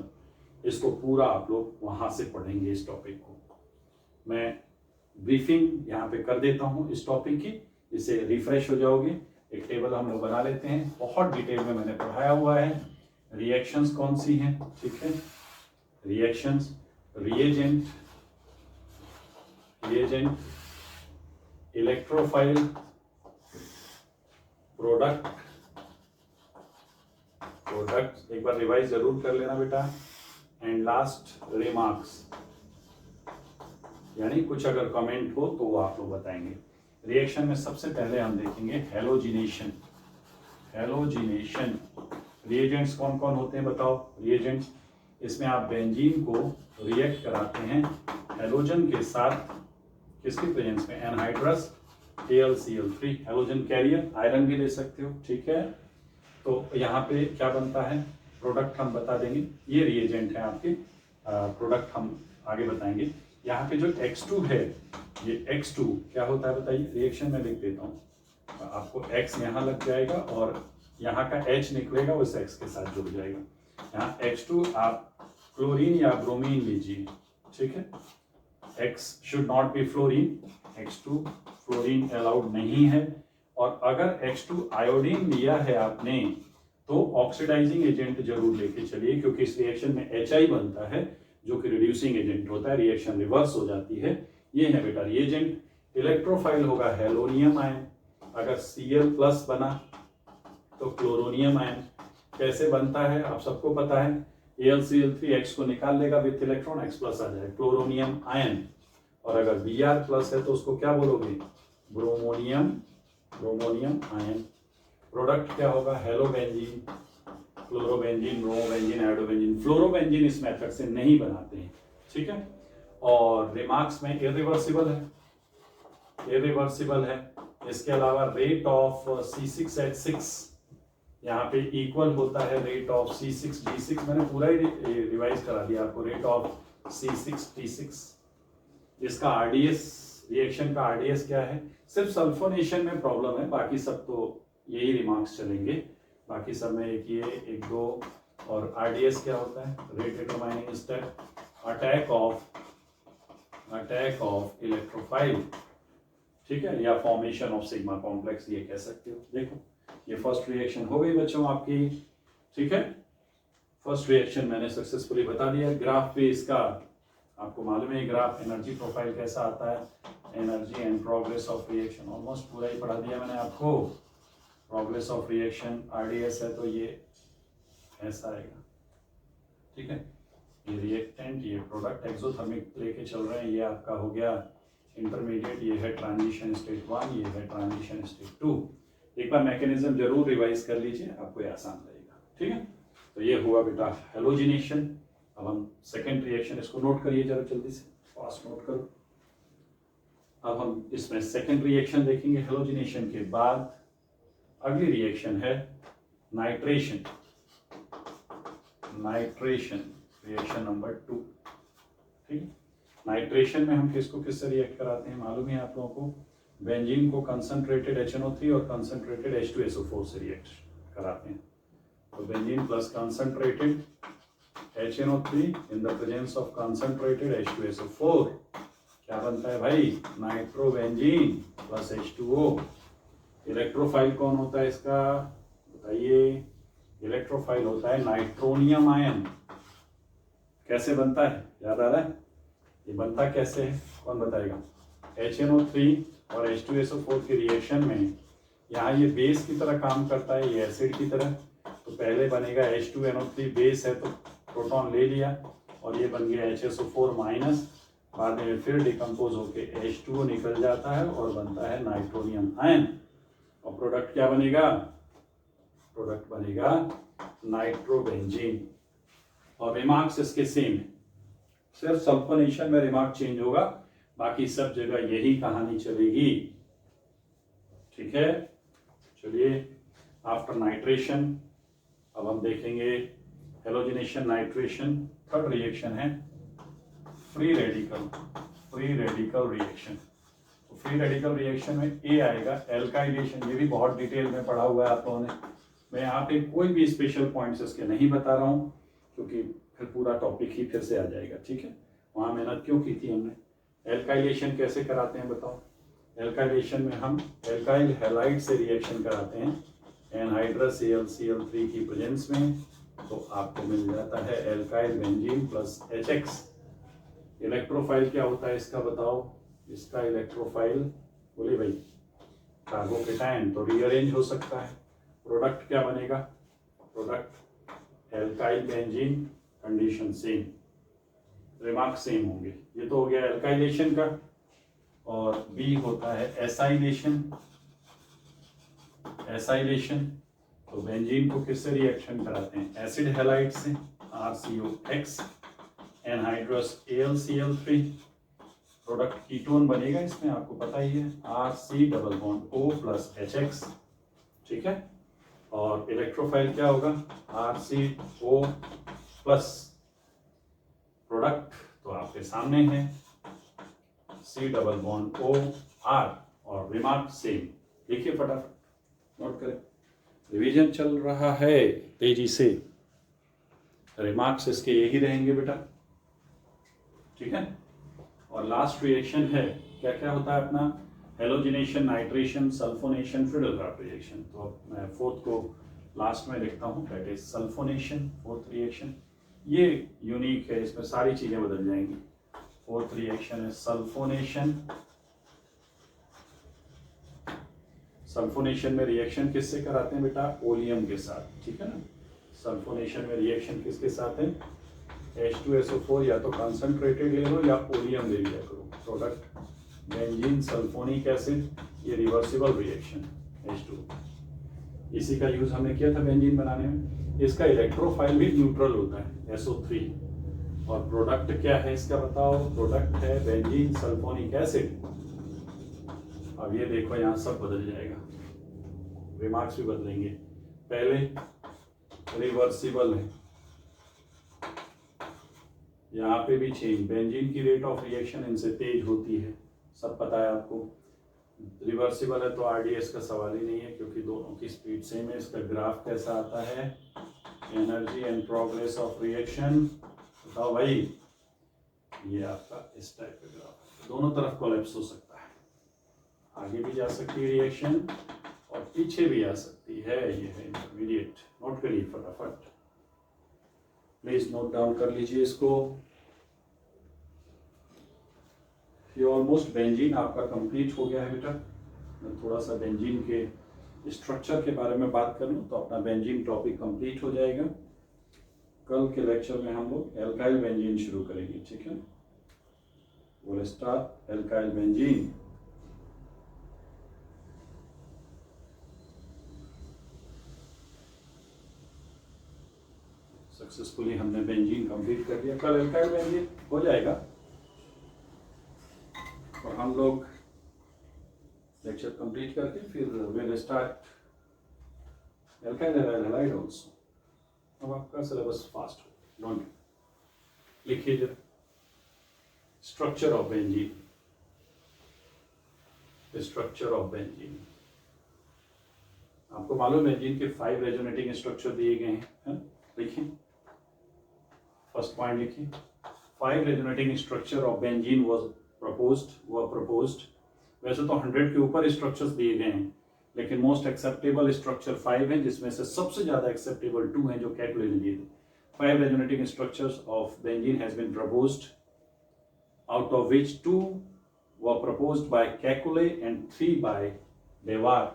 इसको पूरा आप लोग वहां से पढ़ेंगे। इस टॉपिक को मैं ब्रीफिंग यहाँ पे कर देता हूँ इस टॉपिक की, इससे रिफ्रेश हो जाओगे। एक टेबल हम लोग बना लेते हैं, बहुत डिटेल में मैंने पढ़ाया हुआ है। रिएक्शंस कौन सी हैं, ठीक है, reactions, reagent, electrophile, product product एक बार रिवाइज जरूर कर लेना बेटा। एंड लास्ट रिमार्क्स, यानी कुछ अगर कमेंट हो तो वो आप लोग बताएंगे। रिएक्शन में सबसे पहले हम देखेंगे हेलोजिनेशन। हेलोजिनेशन रिएजेंट्स कौन कौन होते हैं बताओ। रिएजेंट्स, इसमें आप बेंजीन को रिएक्ट कराते हैं हेलोजन के साथ, किसके प्रेजेंस में, anhydrous AlCl3, halogen career, iron भी ले सकते हो, ठीक है। तो यहाँ पे क्या बनता है, प्रोडक्ट हम बता देंगे, ये रिएजेंट है आपके, प्रोडक्ट हम आगे बताएंगे। यहाँ पे जो X2 है, ये X2 क्या होता है बताइए, रिएक्शन में लिख देता हूँ, आपको X यहाँ लग जाएगा और यहाँ का H निकलेगा उस X के साथ जुड़ जाएगा। यहाँ X2 आप क्लोरीन या ब्रोमीन लीजिए, ठीक है। X should not be fluorine, X2 fluorine allowed नहीं है। और अगर X2 आयोडीन लिया है आपने तो ऑक्सीडाइजिंग एजेंट जरूर लेके चलिए, क्योंकि इस रिएक्शन में HI बनता है जो कि रिड्यूसिंग एजेंट होता है, रिएक्शन रिवर्स हो जाती है। ये है बेटा रिएजेंट। इलेक्ट्रोफाइल होगा हेलोनियम आयन, अगर Cl प्लस बना तो क्लोरोनियम आयन। कैसे बनता है आप सबको पता है, AlCl3 X को निकाल लेगा विथ इलेक्ट्रॉन, X प्लस आ जाए क्लोरोनियम आयन। और अगर Br प्लस है तो उसको क्या बोलोगे, ब्रोमोनियम आयन। प्रोडक्ट क्या होगा, हेलोबेंजीन, क्लोरोबेंजीन, ब्रोमोबेंजीन, आयोडोबेंजीन। फ्लोरोबेंजीन इस मेथड से नहीं बनाते हैं, ठीक है। और रिमार्क्स में इरिवर्सिबल है। इसके अलावा रेट ऑफ C6H6 यहाँ पे इक्वल होता है रेट ऑफ C6D6। मैंने पूरा ही रिवाइज करा दिया आपको, रेट ऑफ C6D6। इसका RDS, रिएक्शन का RDS क्या है, सिर्फ सल्फोनेशन में प्रॉब्लम है, बाकी सब तो यही रिमार्क्स चलेंगे। बाकी सब में एक ये एक दो। और RDS क्या होता है, rate determining step, attack of electrophile, ठीक है, या फॉर्मेशन ऑफ सिग्मा कॉम्प्लेक्स, ये कह सकते हो। देखो ये फर्स्ट रिएक्शन हो गई बच्चों आपकी, ठीक है। फर्स्ट रिएक्शन मैंने सक्सेसफुली बता दिया। ग्राफ पे इसका आपको मालूम है, ग्राफ एनर्जी प्रोफाइल कैसा आता है, energy and progress of reaction, almost पूरा ही पढ़ा दिया मैंने आपको। प्रोग्रेस ऑफ रिएक्शन RDS है तो ये ऐसा आएगा, ठीक है। ये रिएक्टेंट, ये प्रोडक्ट, एक्सोथर्मिक लेके चल रहे हैं, ये आपका हो गया इंटरमीडिएट, ये है ट्रांजिशन स्टेट 1, ये है ट्रांजिशन स्टेट 2। एक बार मैकेनिज्म जरूर रिवाइज कर लीजिए, आपको ये आसान रहेगा, ठीक है। तो ये हुआ बेटा हेलोजिनेशन। अब हम सेकेंड रिएक्शन, इसको नोट करिए जरा जल्दी से, फास्ट नोट करो। अब हम इसमें सेकेंड रिएक्शन देखेंगे हेलोजिनेशन के बाद। अगली रिएक्शन है नाइट्रेशन, रिएक्शन नंबर 2, ठीक है। नाइट्रेशन में हम किससे रिएक्ट कराते हैं मालूम है आप लोगों को, बेंजीन को कंसंट्रेटेड HNO3 और कंसंट्रेटेड H2SO4 से रिएक्ट कराते हैं। तो benzene plus concentrated HNO3 in the presence of concentrated H2SO4 क्या बनता है भाई, नाइट्रोबेंजीन प्लस H2O। इलेक्ट्रोफाइल कौन होता है इसका बताइए, इलेक्ट्रोफाइल होता है नाइट्रोनियम आयन। कैसे बनता है याद आ रहा है, ये बनता कैसे है कौन बताएगा। HNO3 और H2SO4 की रिएक्शन में यहाँ ये बेस की तरह काम करता है, ये एसिड की तरह। तो पहले बनेगा H2NO3, बेस है तो प्रोटॉन ले लिया और ये बन गया HSO4 माइनस, बाद में फिर डिकम्पोज होके H2O निकल जाता है और बनता है नाइट्रोनियम आयन। और प्रोडक्ट क्या बनेगा, प्रोडक्ट बनेगा नाइट्रोबेंजीन। और रिमार्क्स इसके सेम है, सिर्फ सल्फोनेशन में रिमार्क चेंज होगा, बाकी सब जगह यही कहानी चलेगी, ठीक है। चलिए आफ्टर नाइट्रेशन अब हम देखेंगे हेलोजिनेशन, नाइट्रेशन। थर्ड रिएक्शन है फ्री रेडिकल रिएक्शन। तो फ्री रेडिकल रिएक्शन में ए आएगा एल्काइलेशन, ये भी बहुत डिटेल में पढ़ा हुआ है आप लोगों ने। मैं यहाँ पे कोई भी स्पेशल पॉइंट्स इसके नहीं बता रहा हूँ क्योंकि फिर पूरा टॉपिक ही फिर से आ जाएगा, ठीक है। वहाँ मेहनत क्यों की थी हमने। एल्काइलेशन कैसे कराते हैं बताओ। एल्काइलेशन में हम एल्काइल हैलाइड से रिएक्शन कराते हैं एनहाइड्रस AlCl3 की प्रेजेंस में, तो आपको मिल जाता है alkyl benzene plus HX। Electrophile क्या होता है इसका बताओ, इसका इलेक्ट्रोफाइल बोले भाई कार्बोकेटायन, तो रीअरेंज हो सकता है। प्रोडक्ट क्या बनेगा, product alkyl benzene condition same, remark same होंगे। ये तो हो गया एल्काइलेशन का। और बी होता है एसाइलेशन। एसाइलेशन तो बेंजीन को किससे रिएक्शन कराते हैं? एसिड हैलाइड से, RCOX, anhydrous AlCl3, product ketone बनेगा इसमें, आपको पता ही है, RC+O+HX, ठीक है। और इलेक्ट्रोफाइल क्या होगा? RCO+, प्रोडक्ट तो आपके सामने है, C+OR, और रिमार्क सेम। देखिए फटाफट नोट करें, रिवीजन चल रहा है तेजी से, रिमार्क्स इसके यही रहेंगे बेटा, ठीक है। और लास्ट रिएक्शन है, क्या क्या होता है अपना? Halogenation, nitration, sulphonation, Friedel Crafts reaction. तो अब मैं फोर्थ को लास्ट में लिखता हूँ, that is sulphonation, fourth reaction. ये यूनिक है, इसमें सारी चीजें बदल जाएंगी। फोर्थ रिएक्शन है सल्फोनेशन। सल्फोनेशन में रिएक्शन किससे कराते हैं बेटा? ओलियम के साथ, ठीक है ना। सल्फोनेशन में रिएक्शन किसके साथ है? H2SO4 या तो कंसंट्रेटेड ले लो या ओलियम ले लिया करो। प्रोडक्ट बेंजीन सल्फोनिक एसिड, ये रिवर्सिबल रिएक्शन H2। इसी का यूज हमने किया था बेंजीन बनाने में। इसका इलेक्ट्रोफाइल भी न्यूट्रल होता है, SO3। और प्रोडक्ट क्या है इसका बताओ? प्रोडक्ट है बेंजीन सल्फोनिक एसिड। अब ये देखो यहाँ सब बदल जाएगा, रिमार्क्स भी बदलेंगे। पहले रिवर्सिबल है, यहाँ पे भी चेंज। बेंजीन की रेट ऑफ रिएक्शन इनसे तेज होती है, सब पता है आपको। रिवर्सिबल है तो RDS का सवाल ही नहीं है, क्योंकि दोनों की स्पीड सेम है। इसका ग्राफ कैसा आता है? Energy and progress of reaction, बताओ भाई। ये आपका इस टाइप का ग्राफ, दोनों तरफ कोलैप्स हो सकता है, आगे भी जा सकती है रिएक्शन और पीछे भी आ सकती है। ये है इंटरमीडिएट, नोट करिए फटाफट, प्लीज नोट डाउन कर लीजिए इसको। ये ऑलमोस्ट बेंजीन आपका कंप्लीट हो गया है बेटा। मैं थोड़ा सा बेंजीन के स्ट्रक्चर के बारे में बात कर लूँ तो अपना बेंजीन टॉपिक कंप्लीट हो जाएगा। कल के लेक्चर में हम लोग एल्काइल बेंजीन शुरू करेंगे, ठीक है। Will start alkyl benzene. Successfully हमने बेंजीन कंप्लीट कर दिया, कल एल्काइल बेंजीन हो जाएगा। और हम लोग लेक्चर कंप्लीट करके फिर will start alkyl halide also. अब आपका सिलेबस फास्ट हो, डोंट लिखिए जरा। Structure of benzene, structure of benzene. आपको मालूम है बेंजीन के 5 रेजोनेटिंग स्ट्रक्चर दिए गए हैं, लिखिए। फर्स्ट पॉइंट लिखिए, 5 resonating structure of benzene was proposed. वैसे तो 100 के ऊपर स्ट्रक्चर्स दिए गए हैं, लेकिन मोस्ट एक्सेप्टेबल स्ट्रक्चर 5 हैं, जिसमें से सबसे ज्यादा एक्सेप्टेबल 2 हैं जो कैकुले ने दिए थे। 5 resonating structures of benzene has been proposed, out of which 2 were proposed by Kekulé and 3 by Dewar।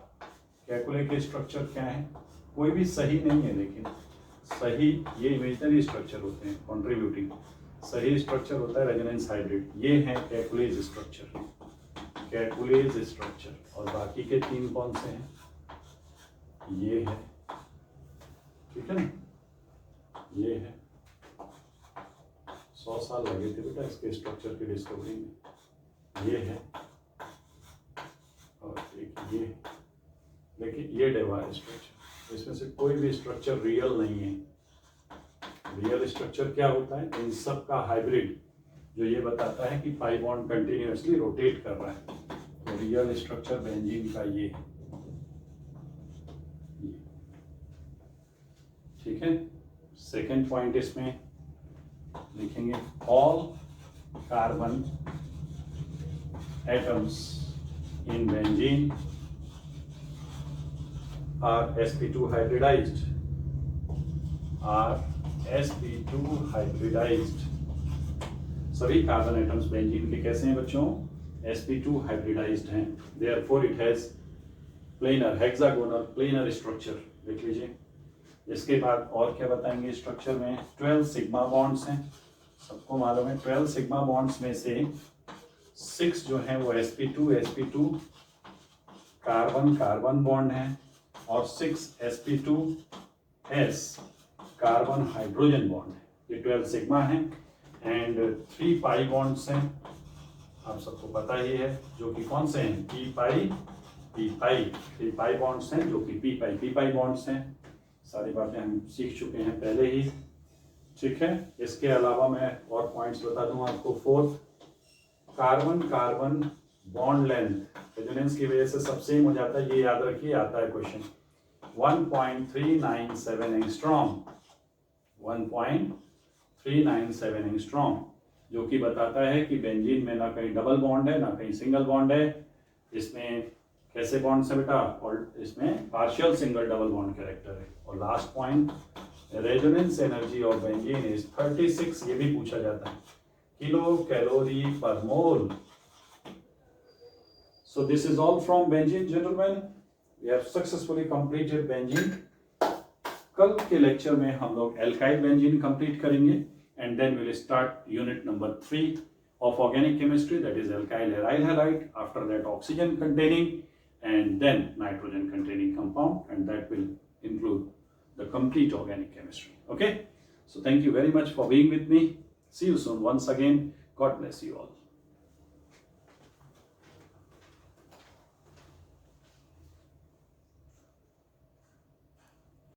Kekule के स्ट्रक्चर क्या है? कोई भी सही नहीं है, लेकिन सही ये इमेजिनरी स्ट्रक्चर होते हैं, कंट्रीब्यूटिंग। सही स्ट्रक्चर होता है रेजोनेंस हाइब्रिड। ये है कैकुलेज स्ट्रक्चर, कैकुलेज स्ट्रक्चर। और बाकी के 3 कौन से हैं? ये है, ठीक है ना, ये है। 100 साल लगे थे बेटा इसके स्ट्रक्चर की डिस्कवरी में। ये है और एक ये, लेकिन ये डेवार स्ट्रक्चर। इसमें से कोई भी स्ट्रक्चर रियल नहीं है। रियल स्ट्रक्चर क्या होता है? इन सब का हाइब्रिड, जो ये बताता है कि पाई बॉन्ड कंटिन्यूअसली रोटेट कर रहा है। तो रियल स्ट्रक्चर बेंजीन का ये है, ठीक है। सेकेंड पॉइंट इसमें लिखेंगे, all carbon atoms in benzene are sp2 hybridized, सभी कार्बन एटम्स बेंजीन के कैसे हैं बच्चों? sp2 हाइब्रिडाइज्ड हैं। therefore it has planar, hexagonal planar structure। लिख लीजिए, इसके बाद और क्या बताएंगे स्ट्रक्चर में, 12 सिग्मा बॉन्ड्स हैं, सबको मालूम है 12 सिग्मा बॉन्ड्स में से 6 जो हैं वो sp2 कार्बन कार्बन बॉन्ड है और 6 sp2s कार्बन हाइड्रोजन बॉन्ड है। ये 12 सिग्मा है एंड 3 पाई बॉन्ड्स हैं, आप सबको पता ही है, जो कि कौन से हैं, पी पाई 3 पाई बॉन्ड्स हैं जो कि पी पाई बॉन्ड्स हैं। सारी बातें हम सीख चुके हैं पहले ही, ठीक है। इसके अलावा मैं और पॉइंट्स बता दूं आपको। 4 carbon carbon bond length resonance की वजह से सब सेम हो जाता है, ये याद रखिए, आता है क्वेश्चन। 1.397 एंगस्ट्रॉम, 1.397 एंगस्ट्रॉम, जो कि बताता है कि बेंजीन में ना कहीं डबल बॉन्ड है ना कहीं सिंगल बॉन्ड है। इसमें कैसे बॉन्ड है बेटा, और इसमें partial single double bond character है। और last point, resonance energy of benzene is 36, ये भी पूछा जाता है, किलो कैलोरी पर मोल। So this is all from benzene, gentlemen. We have successfully completed benzene. कल के लेक्चर में हम लोग एल्काइल बेंजीन कंप्लीट करेंगे and then will start unit number 3 of organic chemistry, that is alkyl aryl halide. After that oxygen containing and then nitrogen containing compound, and that will include the complete organic chemistry. Okay, so thank you very much for being with me. See you soon once again. God bless you all.